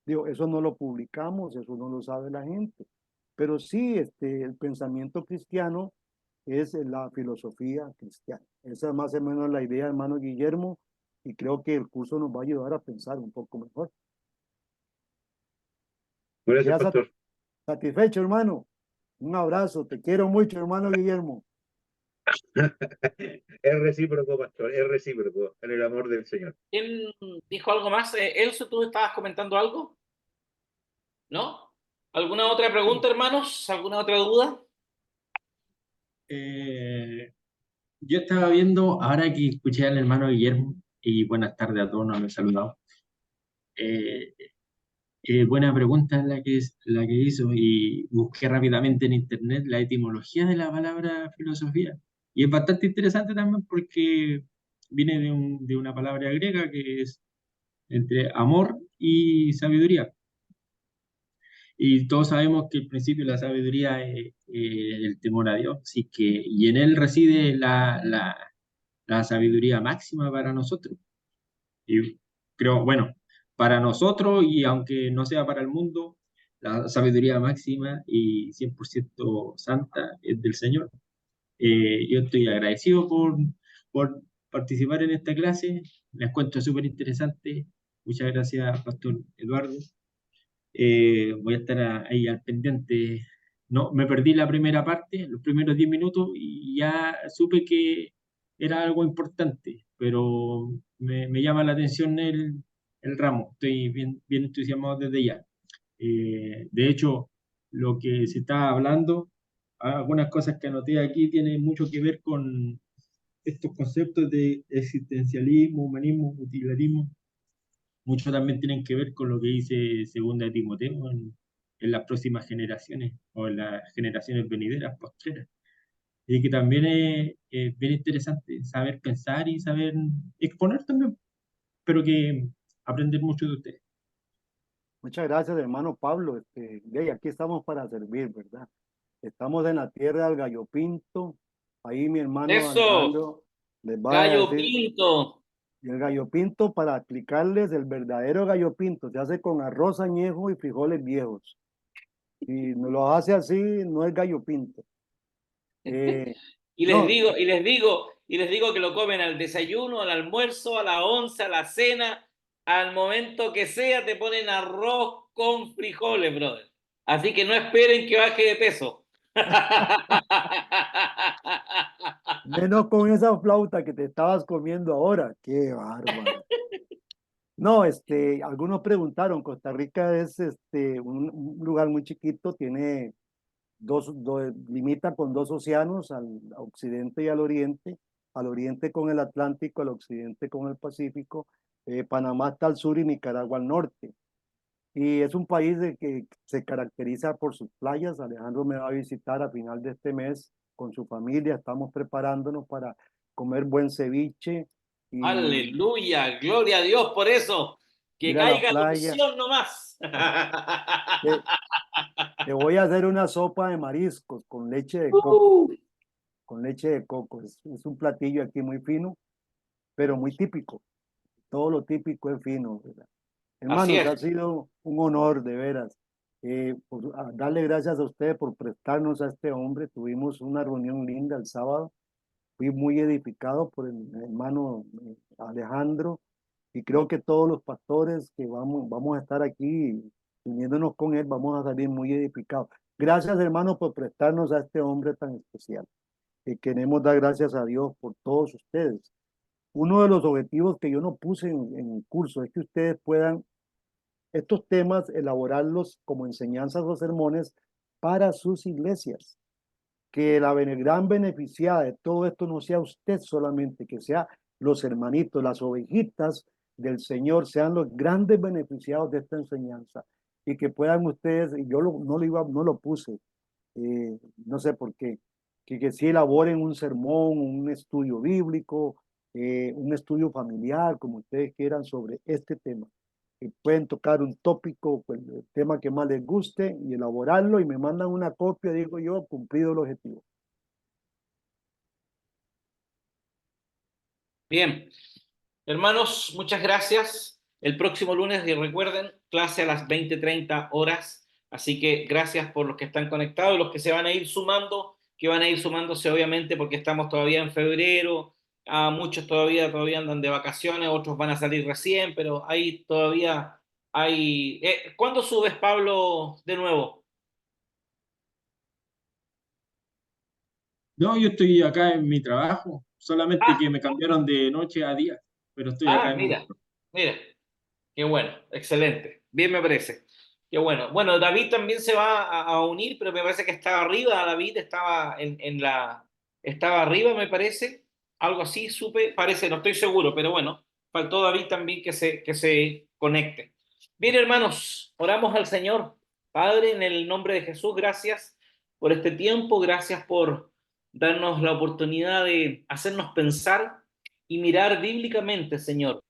Speaker 1: Digo, eso no lo publicamos, eso no lo sabe la gente, pero sí, el pensamiento cristiano es la filosofía cristiana. Esa es más o menos la idea, hermano Guillermo, y creo que el curso nos va a ayudar a pensar un poco mejor.
Speaker 3: Gracias,
Speaker 1: ¿Queda
Speaker 3: pastor.
Speaker 1: satisfecho, hermano? Un abrazo, te quiero mucho, hermano Guillermo.
Speaker 3: Es recíproco, pastor, es recíproco en el amor del Señor.
Speaker 2: ¿Quién dijo algo más? Elso, ¿tú estabas comentando algo? ¿No? ¿Alguna otra pregunta, hermanos? ¿Alguna otra duda?
Speaker 5: Yo estaba viendo, ahora que escuché al hermano Guillermo, y buenas tardes a todos, no me he saludado. Buena pregunta la que hizo y busqué rápidamente en internet la etimología de la palabra filosofía. Y es bastante interesante también porque viene de una palabra griega que es entre amor y sabiduría. Y todos sabemos que el principio de la sabiduría es el temor a Dios, así que, y en él reside la sabiduría máxima para nosotros. Y creo, bueno, para nosotros y aunque no sea para el mundo, la sabiduría máxima y 100% santa es del Señor. Yo estoy agradecido por participar en esta clase, la encuentro súper interesante. Muchas gracias, Pastor Eduardo. Voy a estar ahí al pendiente. No, me perdí la primera parte, los primeros 10 minutos, y ya supe que era algo importante, pero me llama la atención el ramo. Estoy bien entusiasmado desde ya. De hecho, lo que se está hablando, algunas cosas que anoté aquí tienen mucho que ver con estos conceptos de existencialismo, humanismo, utilitarismo. Mucho también tienen que ver con lo que dice Segunda de Timoteo en las próximas generaciones o en las generaciones venideras, postreras. Y que también es bien interesante saber pensar y saber exponer también, pero que aprender mucho de ustedes.
Speaker 1: Muchas gracias, hermano Pablo. Aquí estamos para servir, ¿verdad? Estamos en la tierra del gallo pinto. Ahí mi hermano
Speaker 2: Eso,
Speaker 1: Alejandro les va a
Speaker 2: gallo
Speaker 1: decir.
Speaker 2: pinto.
Speaker 1: Y el gallo pinto, para explicarles, el verdadero gallo pinto se hace con arroz añejo y frijoles viejos. Si no lo hace así, no es gallo pinto.
Speaker 2: Y les
Speaker 1: No,
Speaker 2: digo, que lo comen al desayuno, al almuerzo, a la once, a la cena, al momento que sea, te ponen arroz con frijoles, brother. Así que no esperen que baje de peso.
Speaker 1: menos con esa flauta que te estabas comiendo ahora. Qué bárbaro. No, algunos preguntaron, Costa Rica es un lugar muy chiquito, tiene limita con dos océanos, al occidente y al oriente con el Atlántico, al occidente con el Pacífico, Panamá está al sur y Nicaragua al norte. Y es un país que se caracteriza por sus playas. Alejandro me va a visitar a final de este mes con su familia, estamos preparándonos para comer buen ceviche y
Speaker 2: Aleluya, gloria a Dios por eso. Que
Speaker 1: ir a la
Speaker 2: caiga la
Speaker 1: playa.
Speaker 2: unción nomás.
Speaker 1: Te, te voy a hacer una sopa de mariscos con leche de coco. Con leche de coco. Es un platillo aquí muy fino, pero muy típico. Todo lo típico es fino, ¿verdad?
Speaker 2: Así
Speaker 1: Hermanos,
Speaker 2: es.
Speaker 1: ha sido un honor, de veras. Darle gracias a ustedes por prestarnos a este hombre. Tuvimos una reunión linda el sábado. Fui muy edificado por el hermano Alejandro y creo que todos los pastores que vamos a estar aquí uniéndonos con él, vamos a salir muy edificados. Gracias, hermanos, por prestarnos a este hombre tan especial. Queremos dar gracias a Dios por todos ustedes. Uno de los objetivos que yo no puse en el curso es que ustedes puedan estos temas elaborarlos como enseñanzas o sermones para sus iglesias. Que la gran beneficiada de todo esto no sea usted solamente, que sea los hermanitos, las ovejitas del Señor, sean los grandes beneficiados de esta enseñanza y que puedan ustedes, y yo no lo puse, no sé por qué, que sí elaboren un sermón, un estudio bíblico, un estudio familiar, como ustedes quieran, sobre este tema. Que pueden tocar un tópico, pues, el tema que más les guste y elaborarlo y me mandan una copia, digo yo, cumplido el objetivo.
Speaker 2: Bien. Hermanos, muchas gracias. El próximo lunes, y recuerden, clase a las 20:30 horas. Así que gracias por los que están conectados y los que se van a ir sumando, que van a ir sumándose obviamente porque estamos todavía en febrero. Muchos todavía andan de vacaciones, otros van a salir recién, pero ahí todavía hay... ¿Cuándo subes, Pablo, de nuevo?
Speaker 5: No, yo estoy acá en mi trabajo, solamente
Speaker 2: Ah,
Speaker 5: que me cambiaron de noche a día, pero estoy acá en mi
Speaker 2: mira, mira. Qué bueno, excelente. Bien me parece. Qué bueno. Bueno, David también se va a unir, pero me parece que estaba arriba. David estaba estaba arriba, me parece. Algo así, supe, parece, no estoy seguro, pero bueno, faltó David también que se conecte. Bien, hermanos, oramos al Señor. Padre, en el nombre de Jesús, gracias por este tiempo, gracias por darnos la oportunidad de hacernos pensar y mirar bíblicamente, Señor,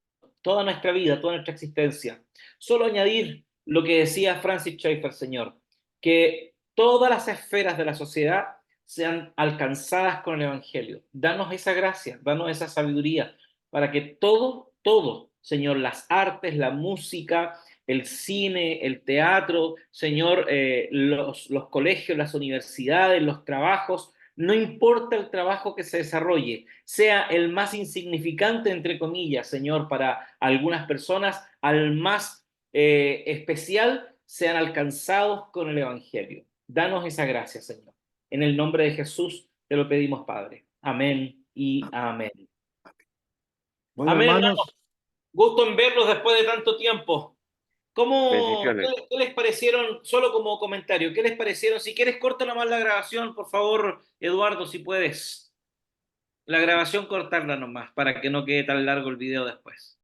Speaker 2: toda nuestra vida, toda nuestra existencia. Solo añadir lo que decía Francis Schaeffer, Señor, que todas las esferas de la sociedad sean alcanzadas con el Evangelio. Danos esa gracia, danos esa sabiduría, para que todo, Señor, las artes, la música, el cine, el teatro, Señor, los colegios, las universidades, los trabajos, no importa el trabajo que se desarrolle, sea el más insignificante, entre comillas, Señor, para algunas personas, al más especial, sean alcanzados con el Evangelio. Danos esa gracia, Señor. En el nombre de Jesús te lo pedimos, Padre. Amén y amén.
Speaker 1: Bueno,
Speaker 2: Amén, hermano.
Speaker 1: hermanos,
Speaker 2: Gusto en verlos después de tanto tiempo.
Speaker 6: Bendiciones.
Speaker 2: ¿Qué les parecieron, solo como comentario, qué les parecieron? Si quieres, corta nomás la grabación, por favor, Eduardo, si puedes. La grabación cortarla nomás, para que no quede tan largo el video después.